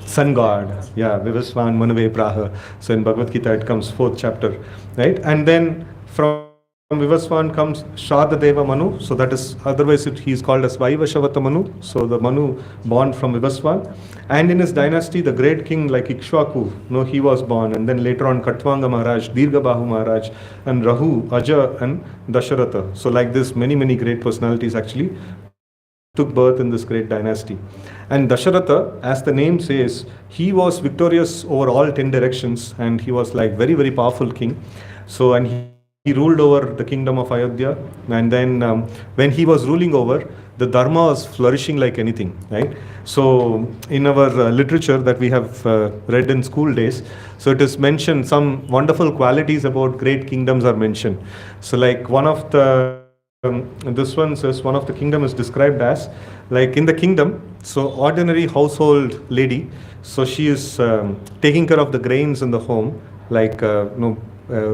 Sun god. Yeah, Vivaswan Manave Praha. So in Bhagavad Gita it comes 4th chapter, right? And then from Vivaswan comes Shradadeva Manu, so that is, otherwise he is called as Vaivashavata Manu, so the Manu born from Vivaswan. And in his dynasty, the great king like Ikshvaku, he was born, and then later on Katvanga Maharaj, Dirghabahu Maharaj, and Rahu, Aja, and Dasharatha. So like this, many great personalities actually took birth in this great dynasty. And Dasharatha, as the name says, he was victorious over all 10 directions, and he was like very powerful king. So, and he ruled over the kingdom of Ayodhya, and then when he was ruling over, the dharma was flourishing like anything, right? So in our literature that we have read in school days, so it is mentioned, some wonderful qualities about great kingdoms are mentioned. So like one of the this one says one of the kingdom is described as, like in the kingdom, so ordinary household lady, so she is taking care of the grains in the home, like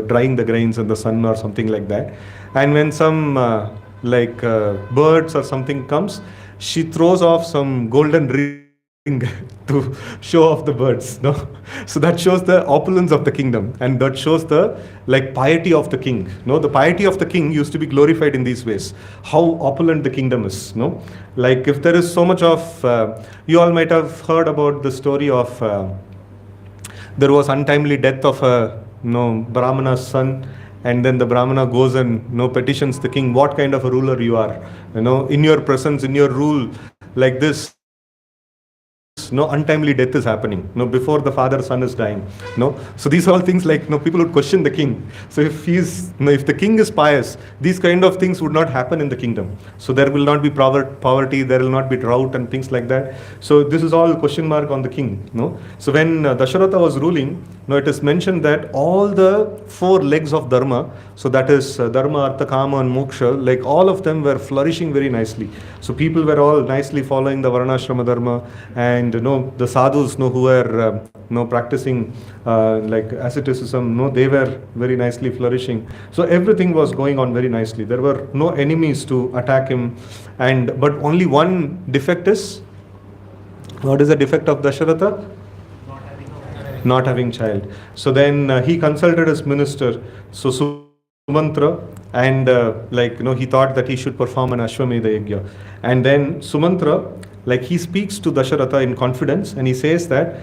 drying the grains in the sun or something like that. And when some birds or something comes, she throws off some golden ring to show off the birds. So that shows the opulence of the kingdom, and that shows the piety of the king. The piety of the king used to be glorified in these ways. How opulent the kingdom is. Like if there is so much of, you all might have heard about the story of there was untimely death of a Brahmana's son, and then the Brahmana goes and petitions the king, what kind of a ruler you are, in your presence, in your rule like this, untimely death is happening, before the father son is dying. So these are all things like people would question the king. So if if the king is pious, these kind of things would not happen in the kingdom. So there will not be poverty, there will not be drought and things like that. So this is all question mark on the king. So when Dasharatha was ruling, it is mentioned that all the 4 legs of dharma, so that is dharma, artha, kama and moksha, like all of them were flourishing very nicely. So people were all nicely following the varnashrama dharma, and the sadhus who were practicing like asceticism, they were very nicely flourishing. So everything was going on very nicely. There were no enemies to attack him, but only one defect is, what is the defect of Dasharatha? Not having child. So then he consulted his minister, so Sumantra, and he thought that he should perform an Ashwamedha Yajna. And then Sumantra, he speaks to Dasharatha in confidence, and he says that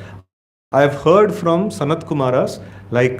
I have heard from Sanat Kumaras,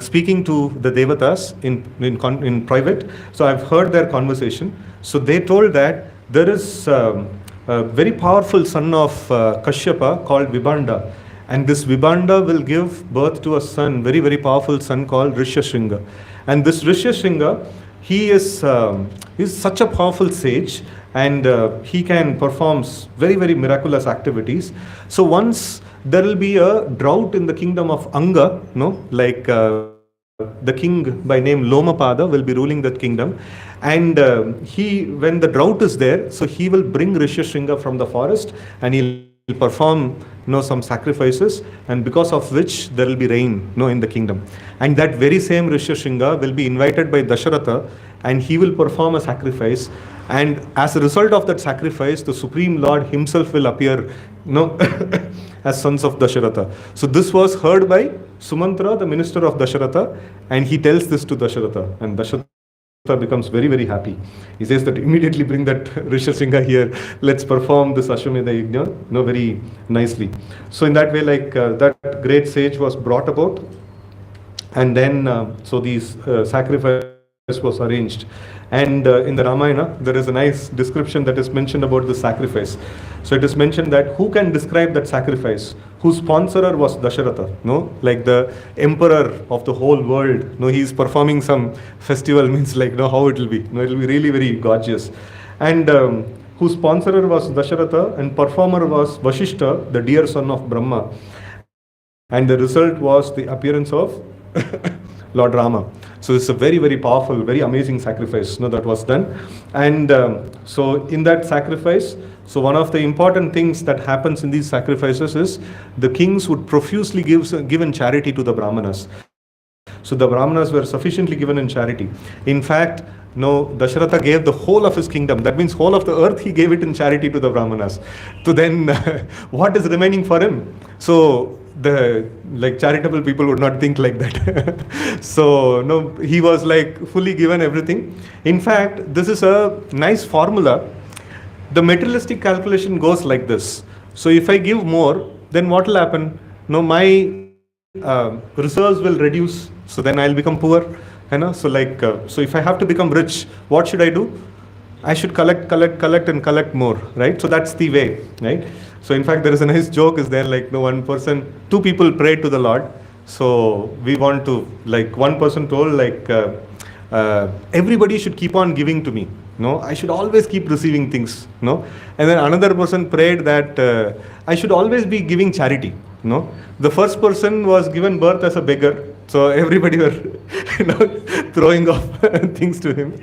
speaking to the Devatas in private. So I've heard their conversation. So they told that there is a very powerful son of Kashyapa called Vibhanda. And this Vibhanda will give birth to a son, very powerful son called Rishyashringa. And this Rishyashringa, he is such a powerful sage, and he can perform very miraculous activities. So once there will be a drought in the kingdom of Anga, the king by name Lomapada will be ruling that kingdom, and when the drought is there, so he will bring Rishyashringa from the forest, and he'll perform some sacrifices, and because of which there will be rain in the kingdom. And that very same Rishyashringa will be invited by Dasharatha, and he will perform a sacrifice, and as a result of that sacrifice, the Supreme Lord himself will appear as sons of Dasharatha. So this was heard by Sumantra, the minister of Dasharatha, and he tells this to Dasharatha, and Dasharatha becomes very happy. He says that immediately bring that Rishyashringa here, let's perform this Ashwamedha Yajna very nicely. So in that way, that great sage was brought about, and then so these sacrifices was arranged. And in the Ramayana, there is a nice description that is mentioned about the sacrifice. So it is mentioned that who can describe that sacrifice? Whose sponsorer was Dasharatha, no? Like the emperor of the whole world. No, he's performing some festival, means like, no, how it will be. No, it will be really very gorgeous. And whose sponsorer was Dasharatha and performer was Vashishta, the dear son of Brahma. And the result was the appearance of Lord Rama. So it's a very, very powerful, very amazing sacrifice, that was done. And so in that sacrifice, so one of the important things that happens in these sacrifices is the kings would profusely give in charity to the Brahmanas. So the Brahmanas were sufficiently given in charity. In fact, Dasharatha gave the whole of his kingdom. That means whole of the earth, he gave it in charity to the Brahmanas. So then what is remaining for him? So the charitable people would not think like that. So he was fully given everything. In fact, this is a nice formula. The materialistic calculation goes like this. So if I give more, then what will happen? My reserves will reduce. So then I'll become poor. So if I have to become rich, what should I do? I should collect more, right? So that's the way, right? So in fact, there is a nice joke is there, two people prayed to the Lord. So we want to, one person told, everybody should keep on giving to me. I should always keep receiving things. And then another person prayed that I should always be giving charity. The first person was given birth as a beggar. So everybody were throwing off things to him.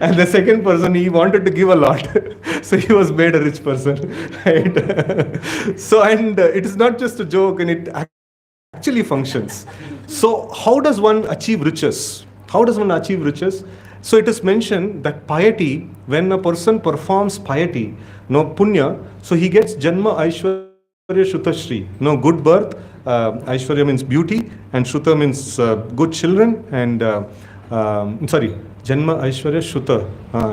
And the second person, he wanted to give a lot. So he was made a rich person. Right? So, and it is not just a joke, and it actually functions. So how does one achieve riches? How does one achieve riches? So it is mentioned that piety, when a person performs piety, punya, so he gets janma aishwarya shuta shri, good birth. Aishwarya means beauty, and Shruta means good children, and Janma Aishwarya Shruta,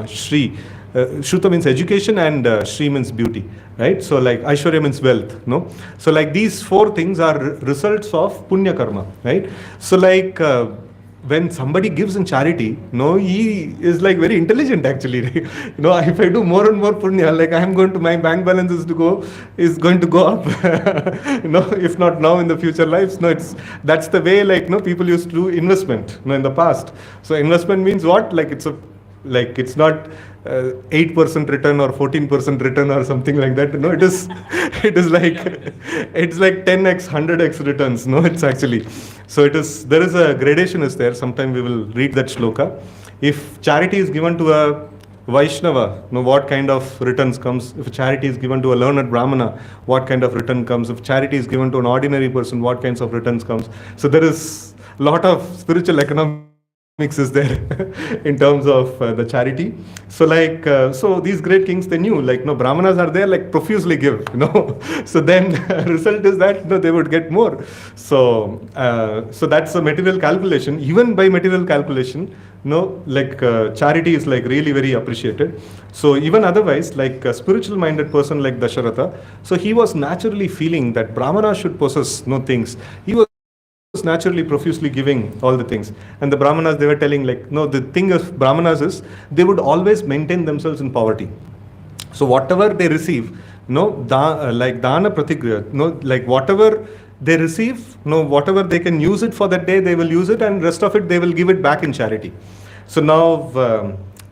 Shri. Shruta means education, and Shri means beauty, right? So Aishwarya means wealth, So these four things are results of Punya Karma, right? So when somebody gives in charity, he is very intelligent actually. If I do more and more punya, my bank balance is going to go up. If not now, in the future lives. That's the way people used to do investment, in the past. So investment means what? It's not 8% return or 14% return or something like that. It is it's 10x, 100x returns. It's actually. So there is a gradation is there. Sometime we will read that shloka. If charity is given to a Vaishnava, what kind of returns comes? If charity is given to a learned Brahmana, what kind of return comes? If charity is given to an ordinary person, what kinds of returns comes? So there is a lot of spiritual economics is there in terms of the charity. So so these great kings, they knew Brahmanas are there, profusely give, So then result is that they would get more. So so that's a material calculation. Even by material calculation, charity is really very appreciated. So even otherwise, a spiritual minded person like Dasharatha, so he was naturally feeling that Brahmana should possess things. He was naturally profusely giving all the things, and the Brahmanas, they were telling the thing of Brahmanas is they would always maintain themselves in poverty. So whatever they receive, dana pratigriya, whatever they receive, whatever they can use it for that day, they will use it, and rest of it they will give it back in charity. So now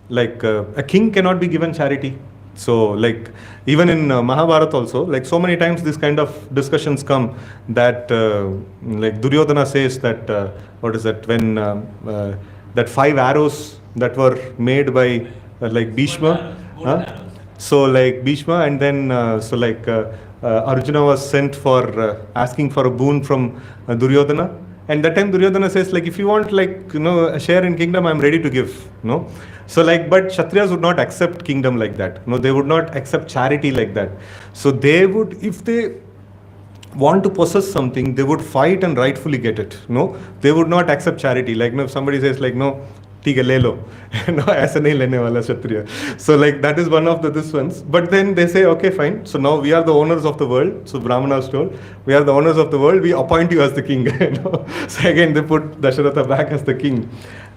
a king cannot be given charity. So even in Mahabharata also, so many times this kind of discussions come that Duryodhana says that what is that, when that 5 arrows that were made by Bhishma, so Bhishma, and then Arjuna was sent for asking for a boon from Duryodhana. And that time Duryodhana says, if you want a share in kingdom, I'm ready to give. So but Kshatriyas would not accept kingdom like that. They would not accept charity like that. So they would, if they want to possess something, they would fight and rightfully get it. They would not accept charity. If somebody says no, ठीक है ले लो, ऐसा नहीं लेने वाला क्षत्रिय. So that is one of this ones. But then they say, okay, fine. So now we are the owners of the world. So Brahmanas told, we are the owners of the world. We appoint you as the king. So again they put Dasharatha back as the king.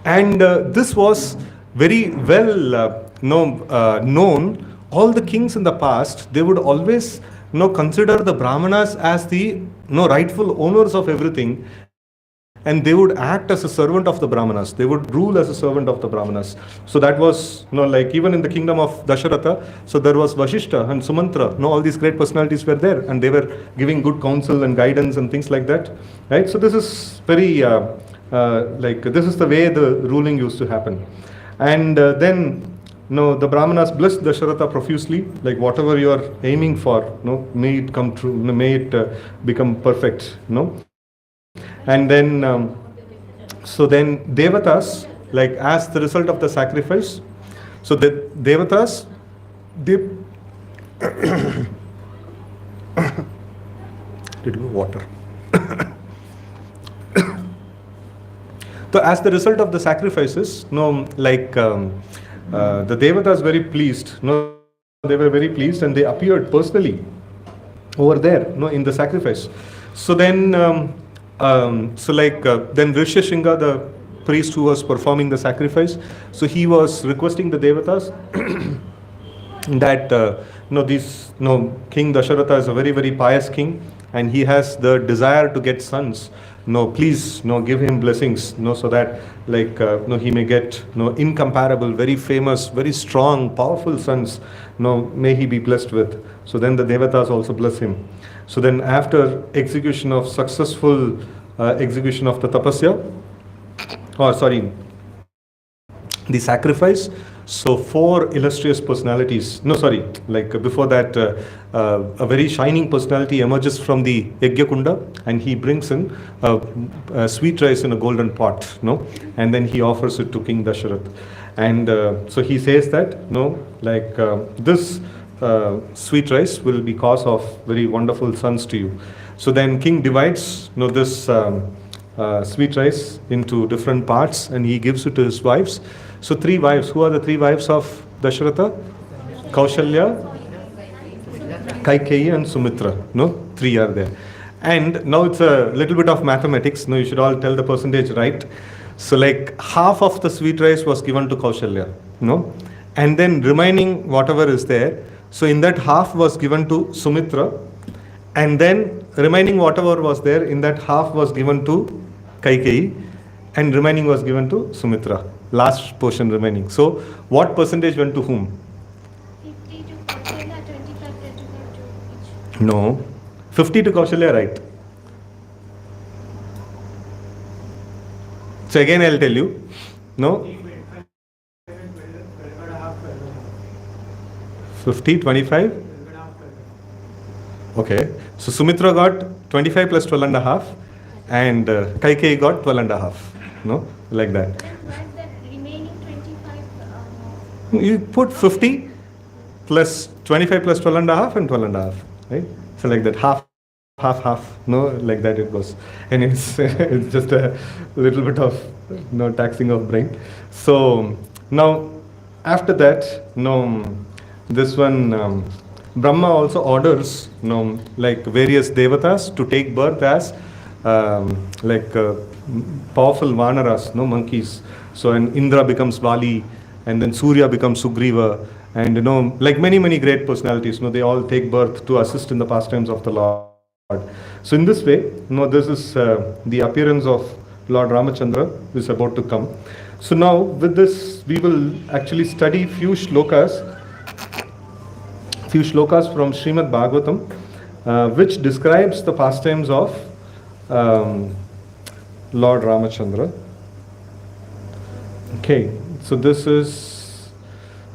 And this was very well known. All the kings in the past, they would always consider the Brahmanas as the rightful owners of everything, and they would act as a servant of the Brahmanas. They would rule as a servant of the Brahmanas. So that was, like even in the kingdom of Dasharatha, so there was Vashishta and Sumantra. All these great personalities were there, and they were giving good counsel and guidance and things like that, right? So this is very this is the way the ruling used to happen. And then the Brahmanas blessed Dasharatha profusely, like whatever you are aiming for, may it come true, may it become perfect, And then, so then Devatas, like as the result of the sacrifice, so the Devatas, they did go water. So as the result of the sacrifices, the Devatas very pleased, they were very pleased, and they appeared personally over there, in the sacrifice. So then, then Rishishringa, the priest who was performing the sacrifice, so he was requesting the Devatas that King Dasharatha is a very, very pious king, and he has the desire to get sons. Please, give him blessings, so that he may get incomparable, very famous, very strong, powerful sons. May he be blessed with. So then the Devatas also bless him. So then after successful execution of the tapasya, the sacrifice, so 4 illustrious personalities, before that, a very shining personality emerges from the Yajna-kunda, and he brings in sweet rice in a golden pot, and then he offers it to King Dasharath. And so he says that, this sweet rice will be cause of very wonderful sons to you. So then king divides, this sweet rice into different parts, and he gives it to his wives. So 3 wives. Who are the 3 wives of Dasharatha? Kaushalya, Kaikeyi, and Sumitra. 3 are there. And now it's a little bit of mathematics. You should all tell the percentage right. So half of the sweet rice was given to Kaushalya. And then remaining whatever is there, so in that half was given to Sumitra, and then remaining whatever was there, in that half was given to Kaikeyi, and remaining was given to Sumitra. Last portion remaining. So what percentage went to whom?
50 to Kausalya, 25 to each.
No. 50 to Kaushalya, right? So again I'll tell you. No? 50, 25? Okay. So Sumitra got 25 plus 12 and a half, and Kaikeyi got 12 and a half. Like that.
Where's the remaining 25?
You put 50 plus 25 plus 12 and a half and 12 and a half, right? So like that, half, like that it goes. And it's just a little bit of taxing of brain. So now after that, this one, Brahma also orders, various devatas to take birth as powerful vanaras, monkeys. So and Indra becomes Vali, and then Surya becomes Sugriva, and many great personalities, they all take birth to assist in the pastimes of the Lord. So in this way, this is the appearance of Lord Ramachandra is about to come. So now with this, we will actually study few shlokas from Srimad Bhagavatam, which describes the pastimes of Lord Ramachandra. Okay, so this is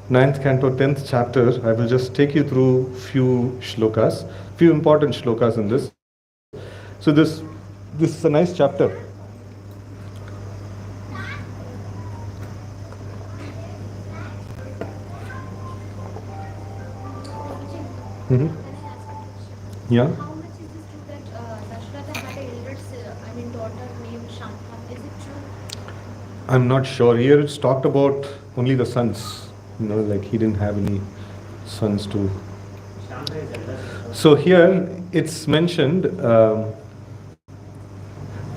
9th canto, 10th chapter. I will just take you through few important shlokas in this. So this is a nice chapter.
Can I ask a question?
Yeah.
How much is it true that Dasharatha had a daughter named Shankha? Is it true?
I'm not sure. Here it's talked about only the sons. He didn't have any sons too. So here it's mentioned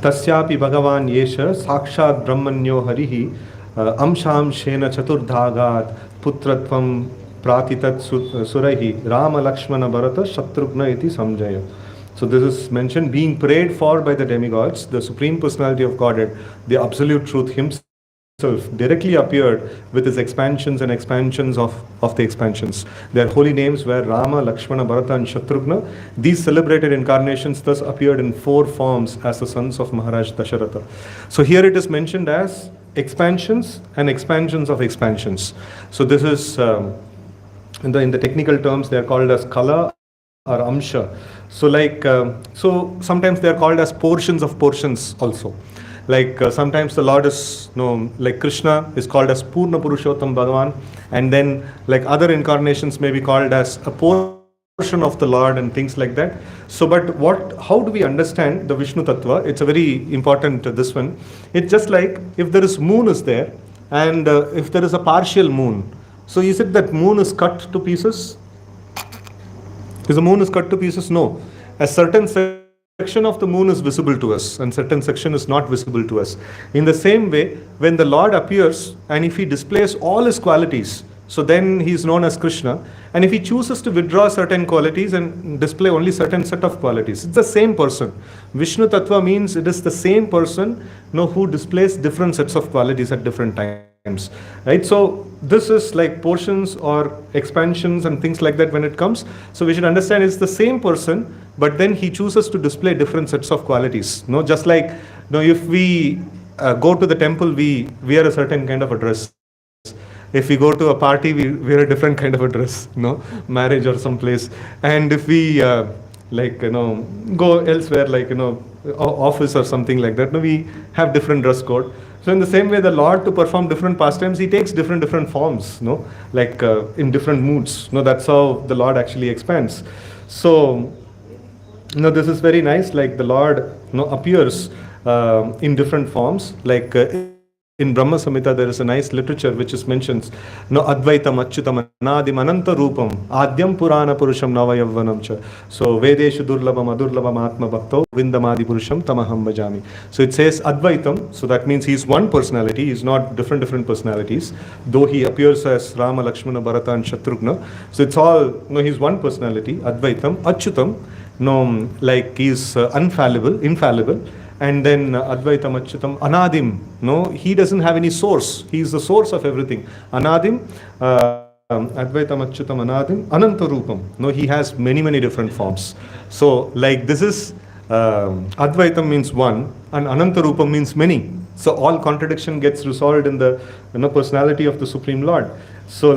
Tasyapi Bhagavan Yesha Sakshat Brahmanyo Harihi Amsham Shena Chaturdhagat Putratvam Pratitat Surahi Rama Lakshmana Bharata Shatrugna iti Samjaya. So this is mentioned, being prayed for by the demigods, the Supreme Personality of Godhead, the Absolute Truth Himself directly appeared with his expansions and expansions of the expansions. Their holy names were Rama, Lakshmana, Bharata and Shatrugna. These celebrated incarnations thus appeared in 4 forms as the sons of Maharaj Dasharatha. So here it is mentioned as expansions and expansions of expansions. So this is, in the technical terms, they are called as Kala or Amsha. So so sometimes they are called as portions of portions also. Sometimes the Lord is, like Krishna is called as Purna Purushottam Bhagavan, and then like other incarnations may be called as a portion of the Lord and things like that. So but how do we understand the Vishnu Tattva? It's a very important, this one. It's just like if there is moon is there, and if there is a partial moon, so is it that moon is cut to pieces? Is the moon is cut to pieces? No. A certain section of the moon is visible to us and certain section is not visible to us. In the same way, when the Lord appears and if he displays all his qualities, so then he is known as Krishna. And if he chooses to withdraw certain qualities and display only certain set of qualities, it's the same person. Vishnu Tattva means it is the same person, who displays different sets of qualities at different times. Right? So this is like portions or expansions and things like that when it comes. So we should understand it's the same person, but then he chooses to display different sets of qualities. Just like if we go to the temple, we wear a certain kind of a dress. If we go to a party, we wear a different kind of a dress, marriage or someplace. And if we go elsewhere, office or something like that, we have different dress code. So in the same way, the Lord, to perform different pastimes, he takes different forms, in different moods. That's how the Lord actually expands. So, this is very nice. Like the Lord, appears in different forms. In Brahma Samhita, there is a nice literature which is mentions, Advaitam Achyutam Anadim Ananta Rupam Adyam Purana Purusham Navayavvanam Cha. So Vedeshu Durlabam Adurlabam Atma Bhakto Vindamadi Purusham Tamaham Bhajami. So it says Advaitam, so that means he is one personality, he is not different personalities, though he appears as Rama, Lakshmana, Bharata and Shatrugna. So it's all, he is one personality, Advaitam, Achyutam, he is infallible. And then Advaitam Achyutam Anadim, he doesn't have any source. He is the source of everything. Anadim, Advaitam Achyutam Anadim, Ananta Rupam. He has many different forms. So this is, Advaitam means one and Ananta Rupam means many. So all contradiction gets resolved in the personality of the Supreme Lord. So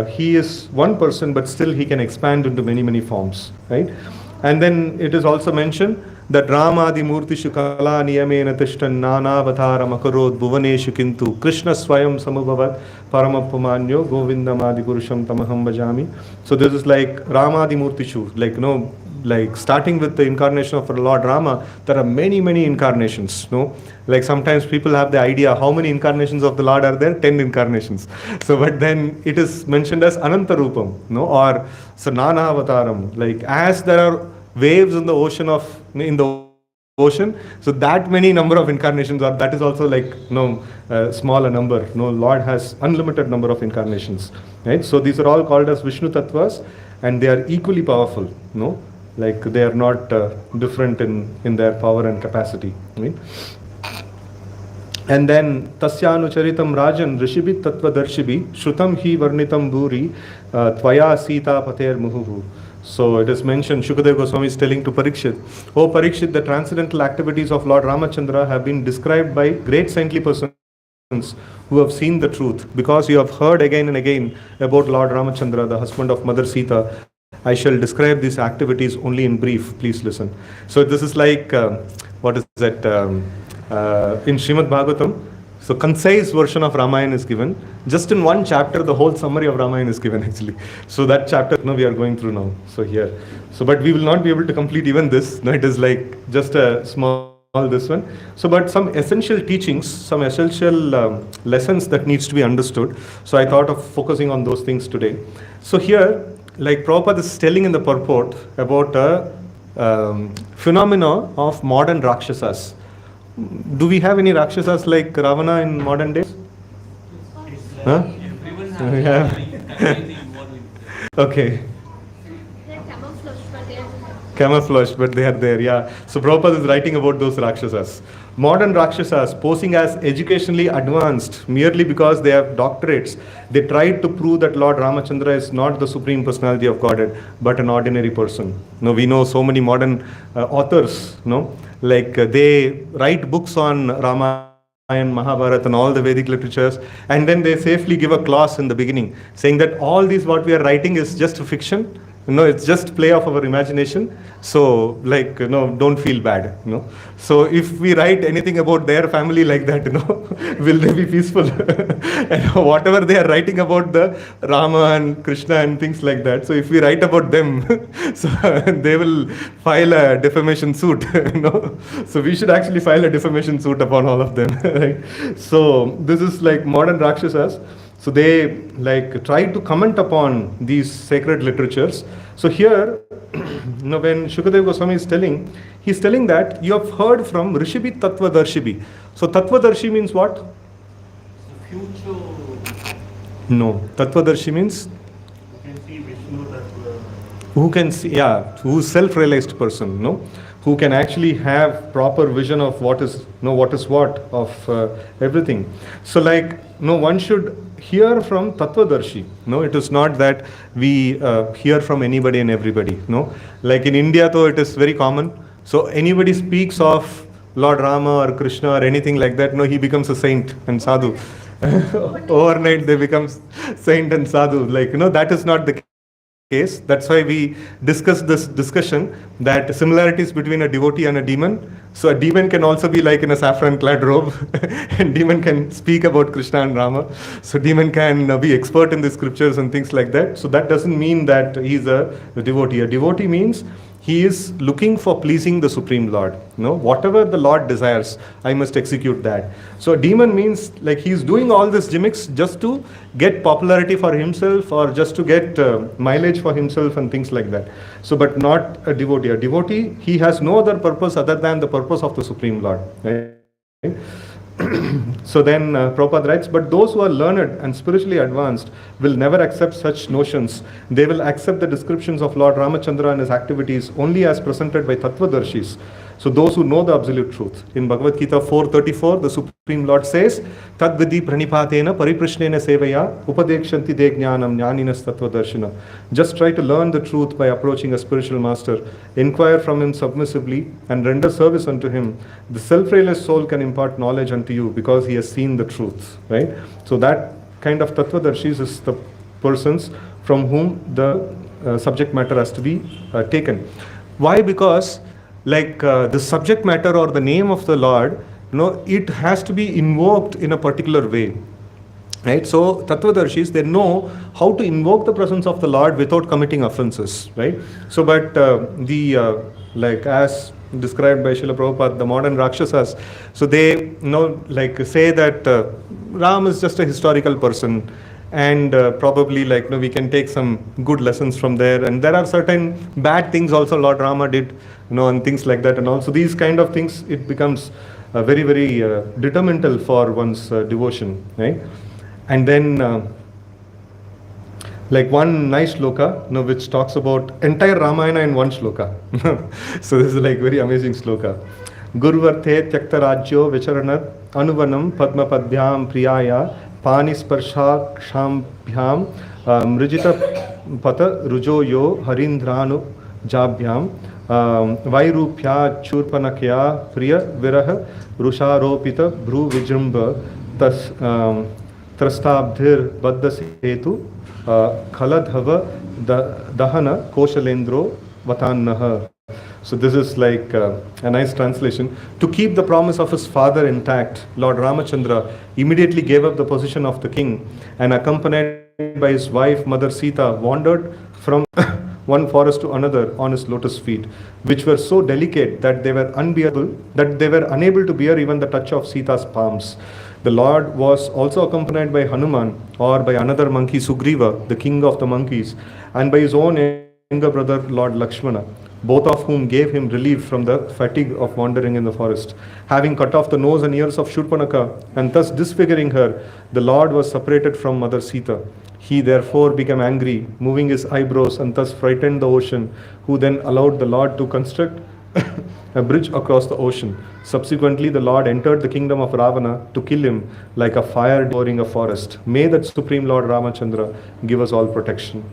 he is one person, but still he can expand into many forms, right? And then it is also mentioned that Ramadi Murtishu Kala Niyamena Tishtan Nanavataram Akarod Bhuvaneshu Kintu Krishna Swayam Samubhavat Paramapamanyo Govindamadi Purusham Tamaham Bhajami. So this is like Ramadi Murtishu, starting with the incarnation of Lord Rama, there are many incarnations. Sometimes people have the idea how many incarnations of the Lord are there? 10 incarnations. So but then it is mentioned as Ananta Rupam, or Sanana Avataram. As there are waves in the ocean so that many number of incarnations are, that is also smaller number. Lord has unlimited number of incarnations, right? So these are all called as Vishnu Tattvas, and they are equally powerful. They are not different in their power and capacity, right? And then Tasyanu Charitam Rajan Rishibit Tattva Darshibi Shrutam Hi Varnitam Bhuri Tvaya Sita Pater Muhuhu. So it is mentioned, Shukadeva Goswami is telling to Parikshit, "O Parikshit, the transcendental activities of Lord Ramachandra have been described by great saintly persons who have seen the truth. Because you have heard again and again about Lord Ramachandra, the husband of Mother Sita, I shall describe these activities only in brief. Please listen." So this is what is that? In Srimad Bhagavatam, so concise version of Ramayana is given. Just in one chapter, the whole summary of Ramayana is given actually. So that chapter we are going through now. So here. So but we will not be able to complete even this. It is just a small this one. So but some essential teachings, some essential lessons that needs to be understood. So I thought of focusing on those things today. So here, Prabhupada is telling in the purport about a phenomena of modern Rakshasas, Do we have any Rakshasas like Ravana in modern days? Huh?
Everyone
Yeah.
has completely involved with
Okay.
They're camouflaged, but they're
Camouflaged, but they are there, yeah. So Prabhupada is writing about those Rakshasas. Modern Rakshasas posing as educationally advanced merely because they have doctorates. They tried to prove that Lord Ramachandra is not the Supreme Personality of Godhead, but an ordinary person. Now, we know so many modern authors, they write books on Ramayana, Mahabharata, and all the Vedic literatures, and then they safely give a clause in the beginning saying that all these what we are writing is just a fiction. It's just play of our imagination. So, don't feel bad. So, if we write anything about their family like that, will they be peaceful? And whatever they are writing about the Rama and Krishna and things like that. So, if we write about them, so they will file a defamation suit. So, we should actually file a defamation suit upon all of them. Right? So, this is like modern Rakshasas. So they try to comment upon these sacred literatures. So here, when Shukadeva Goswami is telling, he's telling that you have heard from Rishibi Tattva-darshibi. So Tattva-darshi means what?
the future.
No. Tattva-darshi means
You can see Vishnu that
who can see, who's self-realized person, who can actually have proper vision of what is what of everything. So one should hear from Tattva-darshi. It is not that we hear from anybody and everybody. Like in India, though, it is very common. So anybody speaks of Lord Rama or Krishna or anything like that, he becomes a saint and sadhu. Overnight they become saint and sadhu. That is not the case. That's why we discussed this discussion that similarities between a devotee and a demon. So a demon can also be like in a saffron clad robe and demon can speak about Krishna and Rama. So demon can be expert in the scriptures and things like that. So that doesn't mean that he's a devotee. A devotee means he is looking for pleasing the Supreme Lord. Whatever the Lord desires, I must execute that. So a demon means he's doing all this gimmicks just to get popularity for himself or just to get mileage for himself and things like that. So, but not a devotee. A devotee, he has no other purpose other than the purpose of the Supreme Lord. Right? So then Prabhupada writes, but those who are learned and spiritually advanced will never accept such notions. They will accept the descriptions of Lord Ramachandra and his activities only as presented by Tattva-darshis. So those who know the absolute truth. In Bhagavad Gita 4:34, the Supreme Lord says, Tad vidhi pranipatena pariprashnena sevaya upadekshanti de jnanam jnaninas tattva-darshina. Just try to learn the truth by approaching a spiritual master. Inquire from him submissively and render service unto him. The self-realized soul can impart knowledge unto you because he has seen the truth. Right? So that kind of tattva-darshis is the persons from whom the subject matter has to be taken. Why? Because the subject matter or the name of the Lord, it has to be invoked in a particular way. Right? So Tattva-darshis, they know how to invoke the presence of the Lord without committing offenses. Right? So, but as described by Srila Prabhupada, the modern Rakshasas, so they say that Ram is just a historical person. And probably we can take some good lessons from there, and there are certain bad things also Lord Rama did, and things like that, and also these kind of things, it becomes very, very detrimental for one's devotion, right? And then one nice shloka, which talks about entire Ramayana in one shloka. So this is very amazing shloka. Gurvarte tyakta rajyo vicharanat anuvanam padmapadhyam priyaya Panisparsha Kshambhyam Mrijita Pata Rujo Yo Harindhranu Jabhyam Vairupya Churpanakya Priya Viraha Rusharopita Bru Vijramba Trastabdhir Baddasetu Khaladhava Dahana Koshalendro Vatannaha. So this is a nice translation. To keep the promise of his father intact, Lord Ramachandra immediately gave up the position of the king and accompanied by his wife Mother Sita wandered from one forest to another on his lotus feet, which were so delicate that they were unable to bear even the touch of Sita's palms. The Lord was also accompanied by Hanuman or by another monkey Sugriva, the king of the monkeys, and by his own younger brother Lord Lakshmana. both of whom gave him relief from the fatigue of wandering in the forest. Having cut off the nose and ears of Shurpanaka and thus disfiguring her, the Lord was separated from Mother Sita. He therefore became angry, moving his eyebrows, and thus frightened the ocean, who then allowed the Lord to construct a bridge across the ocean. Subsequently, the Lord entered the kingdom of Ravana to kill him like a fire devouring a forest. May that Supreme Lord Ramachandra give us all protection.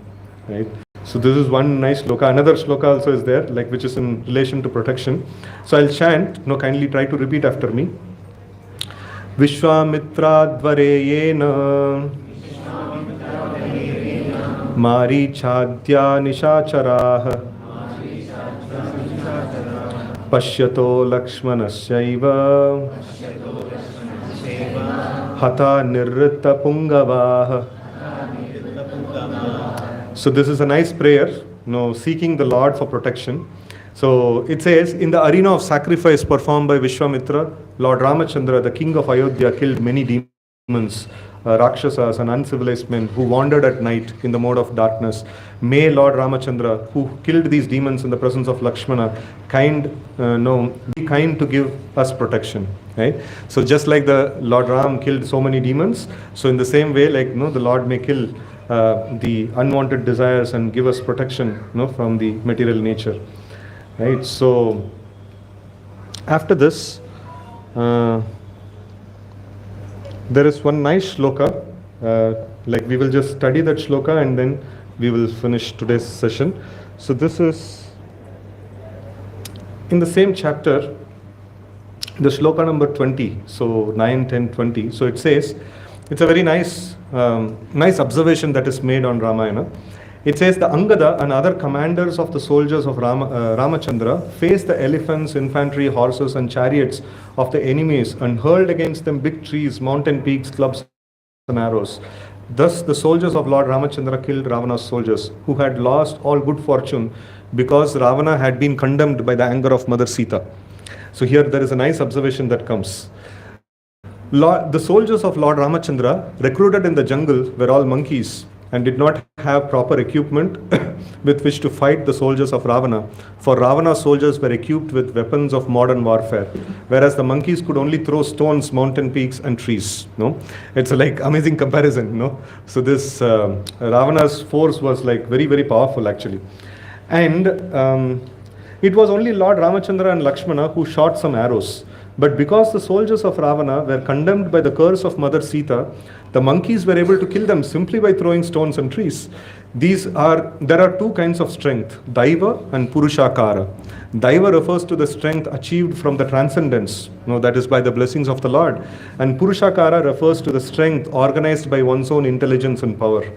Right? So this is one nice shloka. Another shloka also is there, like which is in relation to protection. So I'll chant. No, kindly try to repeat after me. Vishwamitra dvareyena Marichadya nishacharah Pashyato Lakshmanasyaiva Hata nirrita pungavah. So this is a nice prayer, seeking the Lord for protection. So it says, in the arena of sacrifice performed by Vishwamitra, Lord Ramachandra, the king of Ayodhya, killed many demons, Rakshasas and uncivilized men who wandered at night in the mode of darkness. May Lord Ramachandra, who killed these demons in the presence of Lakshmana, be kind to give us protection. Right? So just like the Lord Ram killed so many demons, so in the same way, the Lord may kill the unwanted desires and give us protection from the material nature. Right? So after this, there is one nice shloka. We will just study that shloka and then we will finish today's session. So this is in the same chapter, the shloka number 20. So 9, 10, 20. So it says, it's a very nice observation that is made on Ramayana. It says the Angada and other commanders of the soldiers of Ramachandra faced the elephants, infantry, horses and chariots of the enemies and hurled against them big trees, mountain peaks, clubs and arrows. Thus the soldiers of Lord Ramachandra killed Ravana's soldiers, who had lost all good fortune because Ravana had been condemned by the anger of Mother Sita. So here there is a nice observation that comes. The soldiers of Lord Ramachandra, recruited in the jungle, were all monkeys and did not have proper equipment with which to fight the soldiers of Ravana, for Ravana's soldiers were equipped with weapons of modern warfare, whereas the monkeys could only throw stones, mountain peaks and trees. It's amazing comparison. So this Ravana's force was very, very powerful actually. And it was only Lord Ramachandra and Lakshmana who shot some arrows. But because the soldiers of Ravana were condemned by the curse of Mother Sita, the monkeys were able to kill them simply by throwing stones and trees. There are two kinds of strength, Daiva and Purushakara. Daiva refers to the strength achieved from the transcendence, that is by the blessings of the Lord. And Purushakara refers to the strength organized by one's own intelligence and power.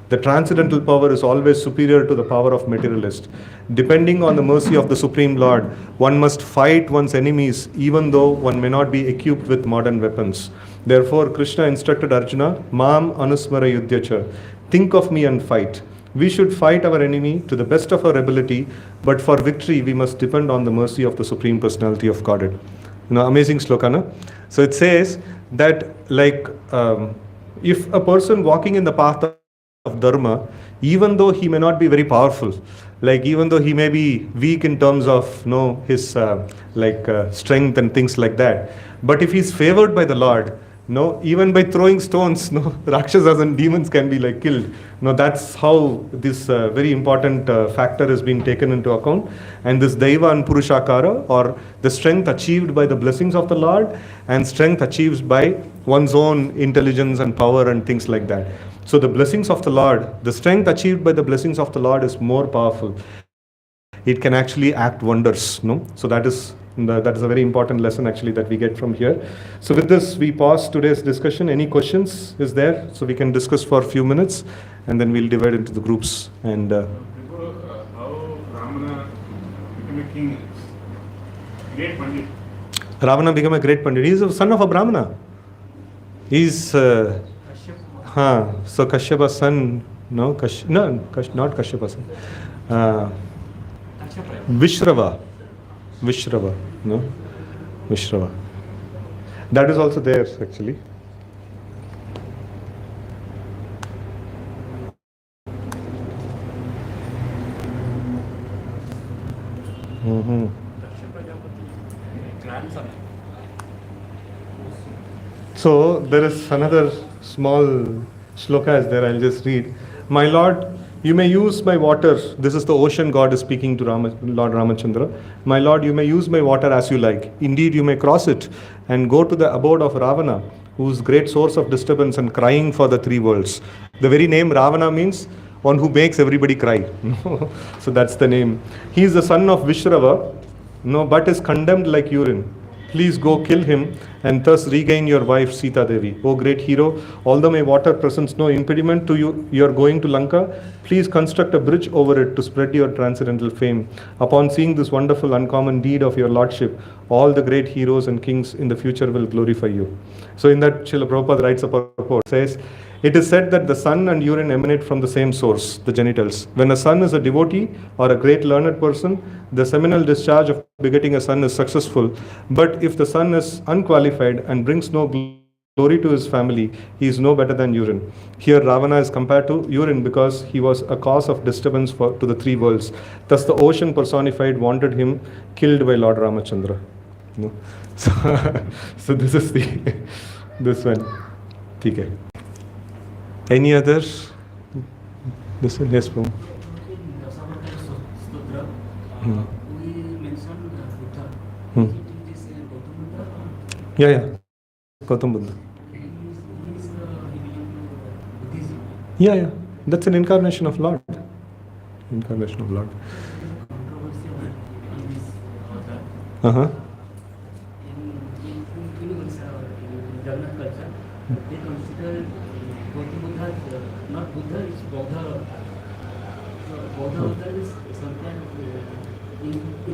The transcendental power is always superior to the power of materialist. Depending on the mercy of the Supreme Lord, one must fight one's enemies even though one may not be equipped with modern weapons. Therefore, Krishna instructed Arjuna, Mam Anusmara Yudhyacha, think of me and fight. We should fight our enemy to the best of our ability, but for victory we must depend on the mercy of the Supreme Personality of Godhead. Amazing shloka, no? So it says that if a person walking in the path of dharma, even though he may not be very powerful, even though he may be weak in terms of his strength and things like that, but if he's favored by the Lord, even by throwing stones, Rakshasas and demons can be killed. That's how this very important factor has been taken into account. And this Daiva and Purushakara, or the strength achieved by the blessings of the Lord and strength achieved by one's own intelligence and power and things like that. So the blessings of the Lord, the strength achieved by the blessings of the Lord is more powerful. It can actually act wonders. So that is a very important lesson actually that we get from here. So with this, we pause today's discussion. Any questions is there? So we can discuss for a few minutes and then we'll divide into the groups. And
before, how Ravana became a king, great Pandit.
Ravana became a great Pandit. He is the son of a Brahmana. He's so Kashyapa's son, not Kashyapa's son. Vishrava. Vishrava. That is also there actually. Mm-hmm.
Grandson.
So there is another small shloka is there. I'll just read. My Lord, you may use my water. This is the ocean god is speaking to Lord Ramachandra. My Lord, you may use my water as you like. Indeed, you may cross it and go to the abode of Ravana, whose great source of disturbance and crying for the three worlds. The very name Ravana means one who makes everybody cry. So that's the name. He is the son of Vishrava, but is condemned like urine. Please go kill him and thus regain your wife Sita Devi. O great hero, although my water presents no impediment to you are going to Lanka, please construct a bridge over it to spread your transcendental fame. Upon seeing this wonderful uncommon deed of your lordship, all the great heroes and kings in the future will glorify you. So in that Srila Prabhupada writes a purport, says, it is said that the sun and urine emanate from the same source, the genitals. When a son is a devotee or a great learned person, the seminal discharge of begetting a son is successful. But if the son is unqualified and brings no glory to his family, he is no better than urine. Here Ravana is compared to urine because he was a cause of disturbance to the three worlds. Thus the ocean personified wanted him killed by Lord Ramachandra. No? So this is this one. Okay. Any others? This one, yes, Prabhu.
In Stotra,
Hmm.
we mentioned Buddha.
Hmm.
It is Gautam Buddha.
Yeah. Gautam Buddha.
He belongs to Buddhism.
Yeah. That's an incarnation of Lord. Incarnation of Lord.
Controversy on this author.
Uh-huh.
In Jagannath culture, they consider Gautam Buddha not Buddha, it's Bodha. So Bodha Buddha is sometimes in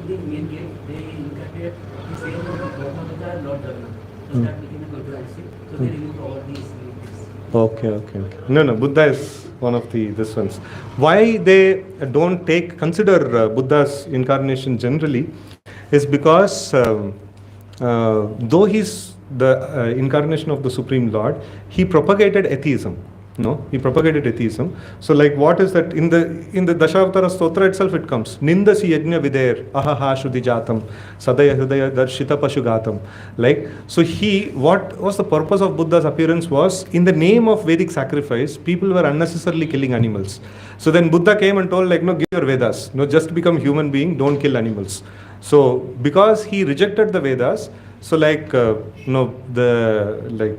the main case they incarnate the same Bodha Buddha and Lord Jagannath. So that became a controversy. So they removed all these things.
Okay. No, Buddha is one of this ones. Why they don't consider Buddha's incarnation generally is because though he's the incarnation of the Supreme Lord, he propagated atheism. No, he propagated atheism. So, like, what is that in the Dashavatara Stotra itself? It comes Nindasi Yajna Vidair Ahaha Shuddhi Jatam Sadaya Hridaya Darshita Pashugatam. Like, so what was the purpose of Buddha's appearance was in the name of Vedic sacrifice, people were unnecessarily killing animals. So then Buddha came and told, like, no, give your Vedas, no, just become human being, don't kill animals. So because he rejected the Vedas, so the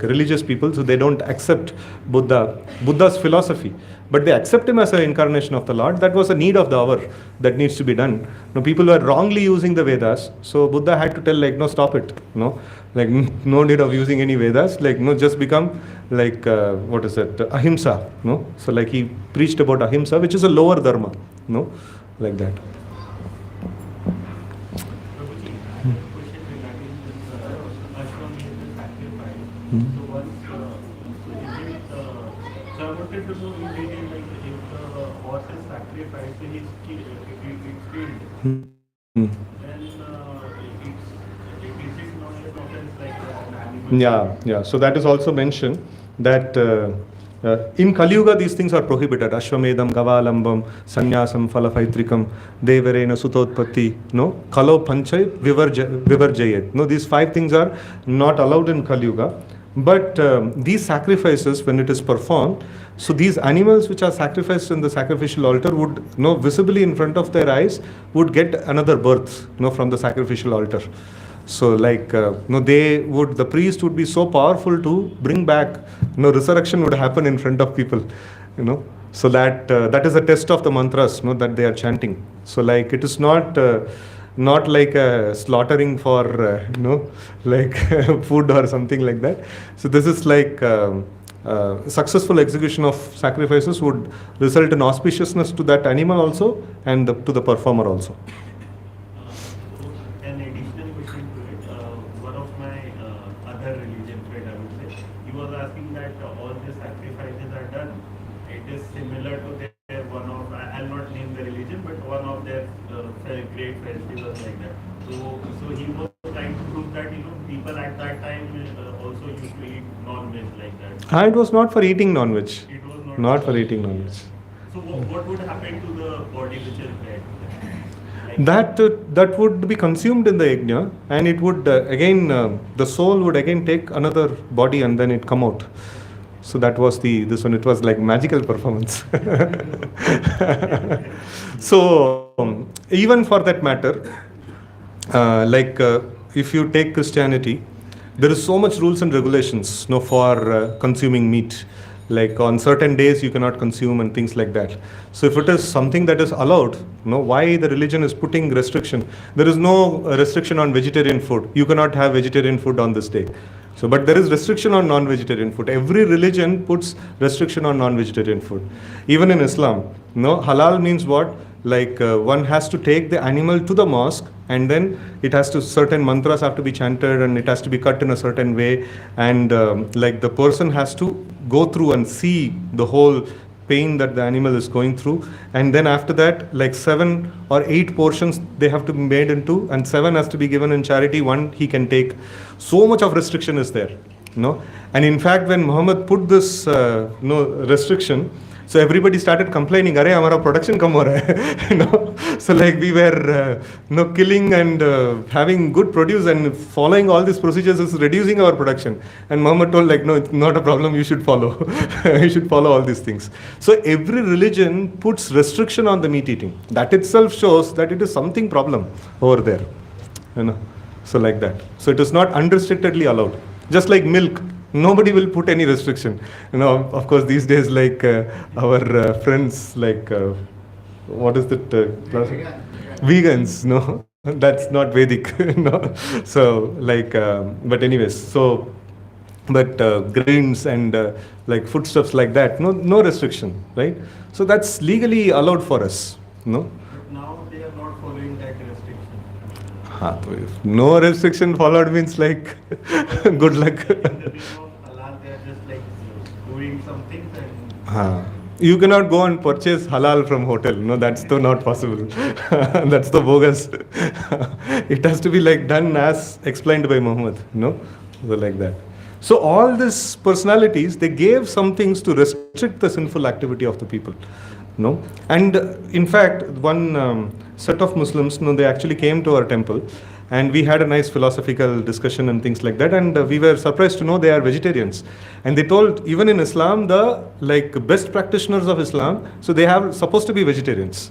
religious people, so they don't accept Buddha's philosophy, but they accept him as an incarnation of the Lord. That was a need of the hour that needs to be done. Now people were wrongly using the Vedas, so Buddha had to tell, like, no, stop it, no, like, no need of using any Vedas, like, no, just become like ahimsa, no. So like he preached about ahimsa, which is a lower dharma, no, like that.
Prabhuji, I have a question regarding this Ashwamedha sacrifice. So once, so I wanted to know in detail, like, if the horse is sacrificed, then it's killed.
Hmm.
Then it is not an offense like an animal.
Yeah. So that is also mentioned that in Kali Yuga these things are prohibited. Ashwamedam, Gavalambam, Sanyasam, Falafaitrikam, Devarena, Sutotpatti, no, Kalo Panchay, Vivarjayet. No, these 5 things are not allowed in Kali Yuga. But these sacrifices, when it is performed, so these animals which are sacrificed in the sacrificial altar would, visibly in front of their eyes, would get another birth, from the sacrificial altar. So the priest would be so powerful to bring back, resurrection would happen in front of people, So that is a test of the mantras, that they are chanting. So like it is not like slaughtering for, like food or something like that. So this is like successful execution of sacrifices would result in auspiciousness to that animal also and to the performer also.
An additional question to it, one of my other religion friend, I would say, he was asking that all the sacrifices are done. It is similar to their one of, I'll not name the religion, but one of their great festivals like that. So he was trying to prove that people at that time also used to eat non-veg like that.
It was not for eating non-veg.
It was
Not for eating non-veg.
So what would happen to the body which is dead? Like
that would be consumed in the yajna, and it would again the soul would again take another body and then it come out. So that was this one. It was like magical performance. So even for that matter, if you take Christianity, there is so much rules and regulations, for consuming meat. Like on certain days you cannot consume and things like that. So if it is something that is allowed, why the religion is putting restriction? There is no restriction on vegetarian food. You cannot have vegetarian food on this day. So, but there is restriction on non-vegetarian food. Every religion puts restriction on non-vegetarian food. Even in Islam, halal means what? Like one has to take the animal to the mosque, and then it has to, certain mantras have to be chanted, and it has to be cut in a certain way, and like the person has to go through and see the whole pain that the animal is going through, and then after that, like 7 or 8 portions they have to be made into, and 7 has to be given in charity, 1 he can take. So much of restriction is there, and in fact when Muhammad put this restriction, so everybody started complaining, "Arey, hamara production kam ho raha hai." So like we were killing and having good produce, and following all these procedures is reducing our production. And Muhammad told, like, no, it's not a problem, you should follow. You should follow all these things. So every religion puts restriction on the meat eating. That itself shows that it is something problem over there. So like that. So it is not unrestrictedly allowed. Just like milk. Nobody will put any restriction. Of course, these days, like our friends, like what is it? Vegans, no, that's not Vedic. So like, but anyways, so but grains and like foodstuffs like that, no restriction, right? So that's legally allowed for us,
But now they are not following that restriction.
If no restriction followed means like good luck.
In the name of halal, they are just like doing some things and.
You cannot go and purchase halal from hotel. No, that's not possible. That's the bogus. It has to be like done as explained by Muhammad. So like that. So all these personalities, they gave some things to restrict the sinful activity of the people. And in fact, one set of Muslims, they actually came to our temple, and we had a nice philosophical discussion and things like that, and we were surprised to know they are vegetarians. And they told, even in Islam, the best practitioners of Islam, so they have supposed to be vegetarians,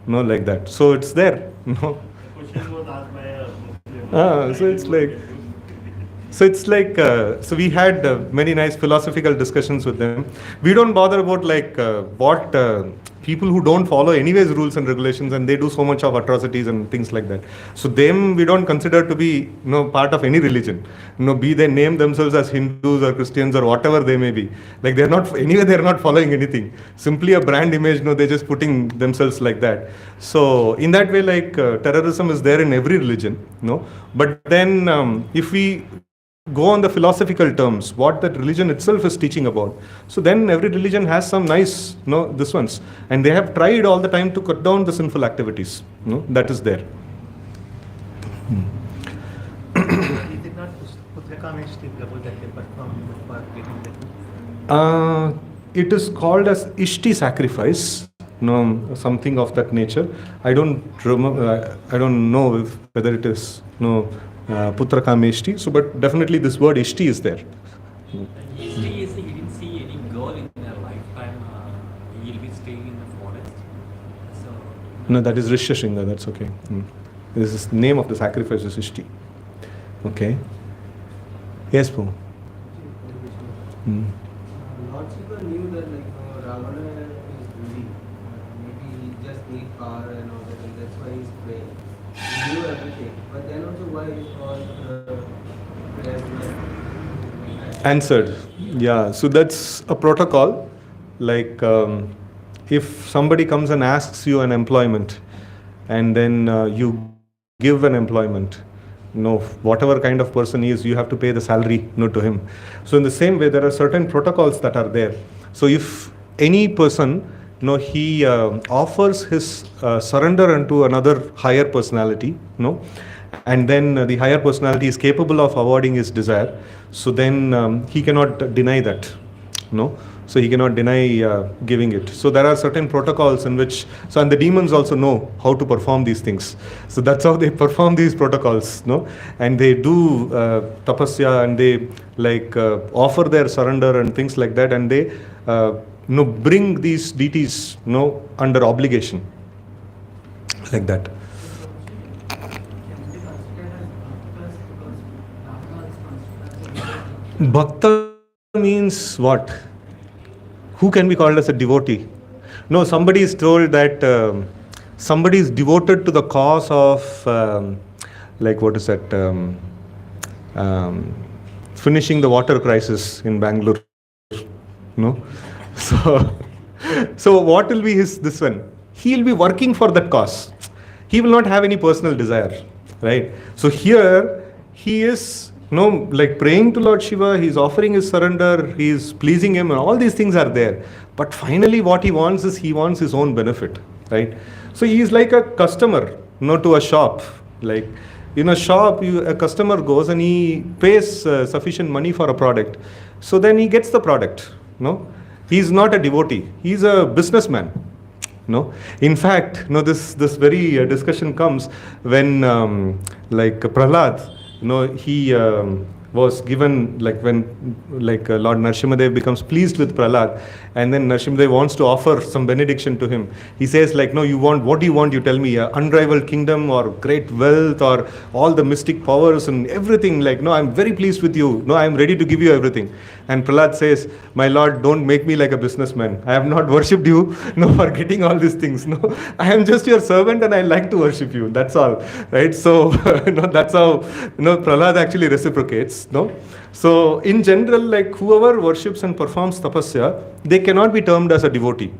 like that. So it's there.
The question was asked by a Muslim.
So it's like, so we had many nice philosophical discussions with them. We don't bother about what people who don't follow anyways rules and regulations, and they do so much of atrocities and things like that. So them we don't consider to be part of any religion. Be they name themselves as Hindus or Christians or whatever they may be. Like they're not following anything. Simply a brand image. They're just putting themselves like that. So in that way, terrorism is there in every religion. But then if we go on the philosophical terms, what that religion itself is teaching about. So then every religion has some nice, this ones. And they have tried all the time to cut down the sinful activities. That is there.
Is it not Putrakameshti Prabhu that they perform for getting the
It is called as Ishti sacrifice. Something of that nature. I don't remember, I don't know whether it is, Putra Kameshti. So, but definitely this word Ishti is there.
Ishti is he didn't see any girl in their lifetime. He'll be staying in the forest. So.
No, that is Rishashringa. That's okay. This is the name of the sacrifice is Ishti. Okay. Yes, Poo.
Lord Shiva knew that Ravana is greedy. Maybe he just need power and all that, and that's why he's praying. He knew everything. But then also why all prayers were
Answered. Yeah. So that's a protocol. If somebody comes and asks you an employment, and then you give an employment, whatever kind of person he is, you have to pay the salary, to him. So in the same way, there are certain protocols that are there. So if any person, he offers his surrender unto another higher personality, and then the higher personality is capable of awarding his desire, so then he cannot deny that, so he cannot deny giving it. So there are certain protocols in which, so and the demons also know how to perform these things. So that's how they perform these protocols, no? And they do tapasya, and they like offer their surrender and things like that, and they bring these deities under obligation, like that. Bhakta means what? Who can be called as a devotee? No, somebody is told that somebody is devoted to the cause of, like what is that? Finishing the water crisis in Bangalore. No? So what will be this one? He will be working for that cause. He will not have any personal desire, right? So here he is like praying to Lord Shiva, he is offering his surrender, he is pleasing him, and all these things are there. But finally what he wants is, he wants his own benefit, right? So he is like a customer, to a shop. Like in a shop, a customer goes and he pays sufficient money for a product. So then he gets the product, He is not a devotee, he is a businessman. In fact, this very discussion comes when like Prahlad, he was given, like when Lord Narasimhadev becomes pleased with Prahlad, and then Narasimhadev wants to offer some benediction to him. He says like, no, what do you want? You tell me, unrivaled kingdom or great wealth or all the mystic powers and everything. Like, no, I'm very pleased with you. No, I'm ready to give you everything. And Prahlad says, my Lord, don't make me like a businessman. I have not worshipped you, for getting all these things. No, I am just your servant and I like to worship you. That's all, right? So, that's how, Prahlad actually reciprocates. So in general, like whoever worships and performs tapasya, they cannot be termed as a devotee.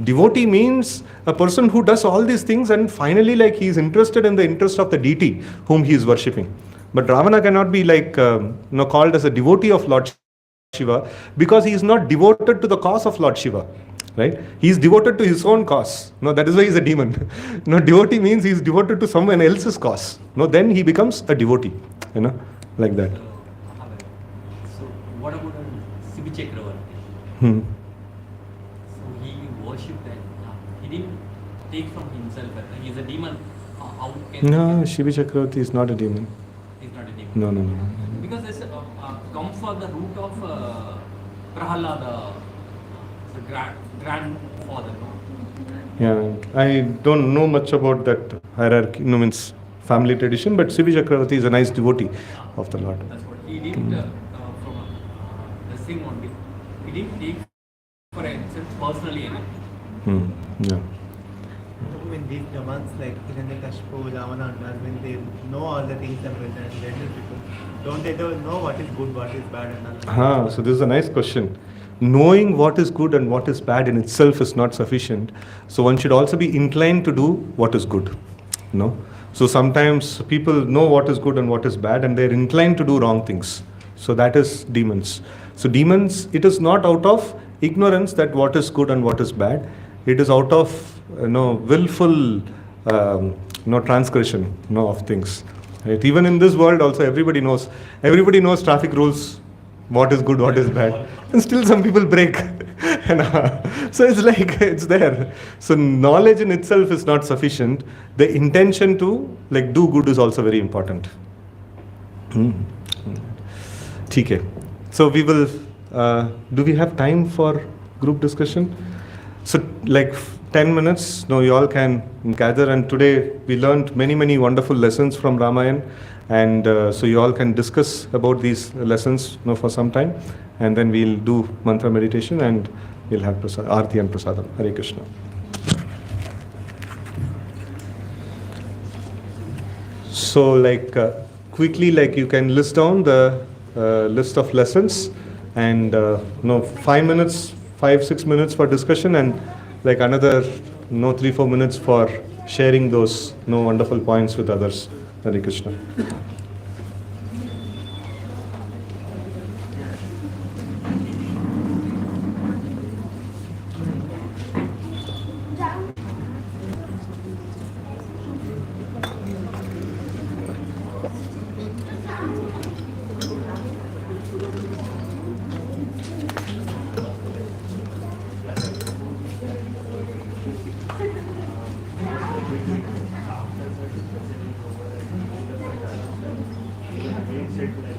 Devotee means a person who does all these things and finally like he is interested in the interest of the deity whom he is worshipping. But Ravana cannot be like called as a devotee of Lord Shiva because he is not devoted to the cause of Lord Shiva. Right? He is devoted to his own cause. That is why he is a demon. Devotee means he is devoted to someone else's cause. Then he becomes a devotee. Like that.
So what about Sibi Chakravarti? So he worshipped and he didn't take from himself. He is a demon. How can
No, Shibi Chakravarti is not a demon.
He's not a demon.
No.
Because this comes from the root of Prahalada, the grandfather.
Yeah, I don't know much about that hierarchy, means family tradition, but Sibi Chakravarti is a nice devotee of the Lord.
That's what he didn't from the same only. He didn't take for himself personally.
Yeah.
When these demons like Hiranyakashipu, Ravana, when they know all the things and people, don't they know what is good, what is bad and all?
So this is a nice question. Knowing what is good and what is bad in itself is not sufficient. So one should also be inclined to do what is good. So sometimes people know what is good and what is bad and they're inclined to do wrong things. So that is demons. So demons, it is not out of ignorance that what is good and what is bad. It is out of willful transgression of things. Right? Even in this world also everybody knows traffic rules, what is good, what is bad. And still some people break. So it's like, it's there. So knowledge in itself is not sufficient. The intention to do good is also very important. Okay. So we will, do we have time for group discussion? So 10 minutes, you all can gather, and today we learned many wonderful lessons from Ramayana, and so you all can discuss about these lessons for some time, and then we'll do mantra meditation and we'll have Aarti and Prasadam. Hare Krishna. So quickly you can list down the list of lessons, and 5-6 minutes for discussion, and another 3-4 minutes for sharing those wonderful points with others. Hare Krishna.
president over and he makes it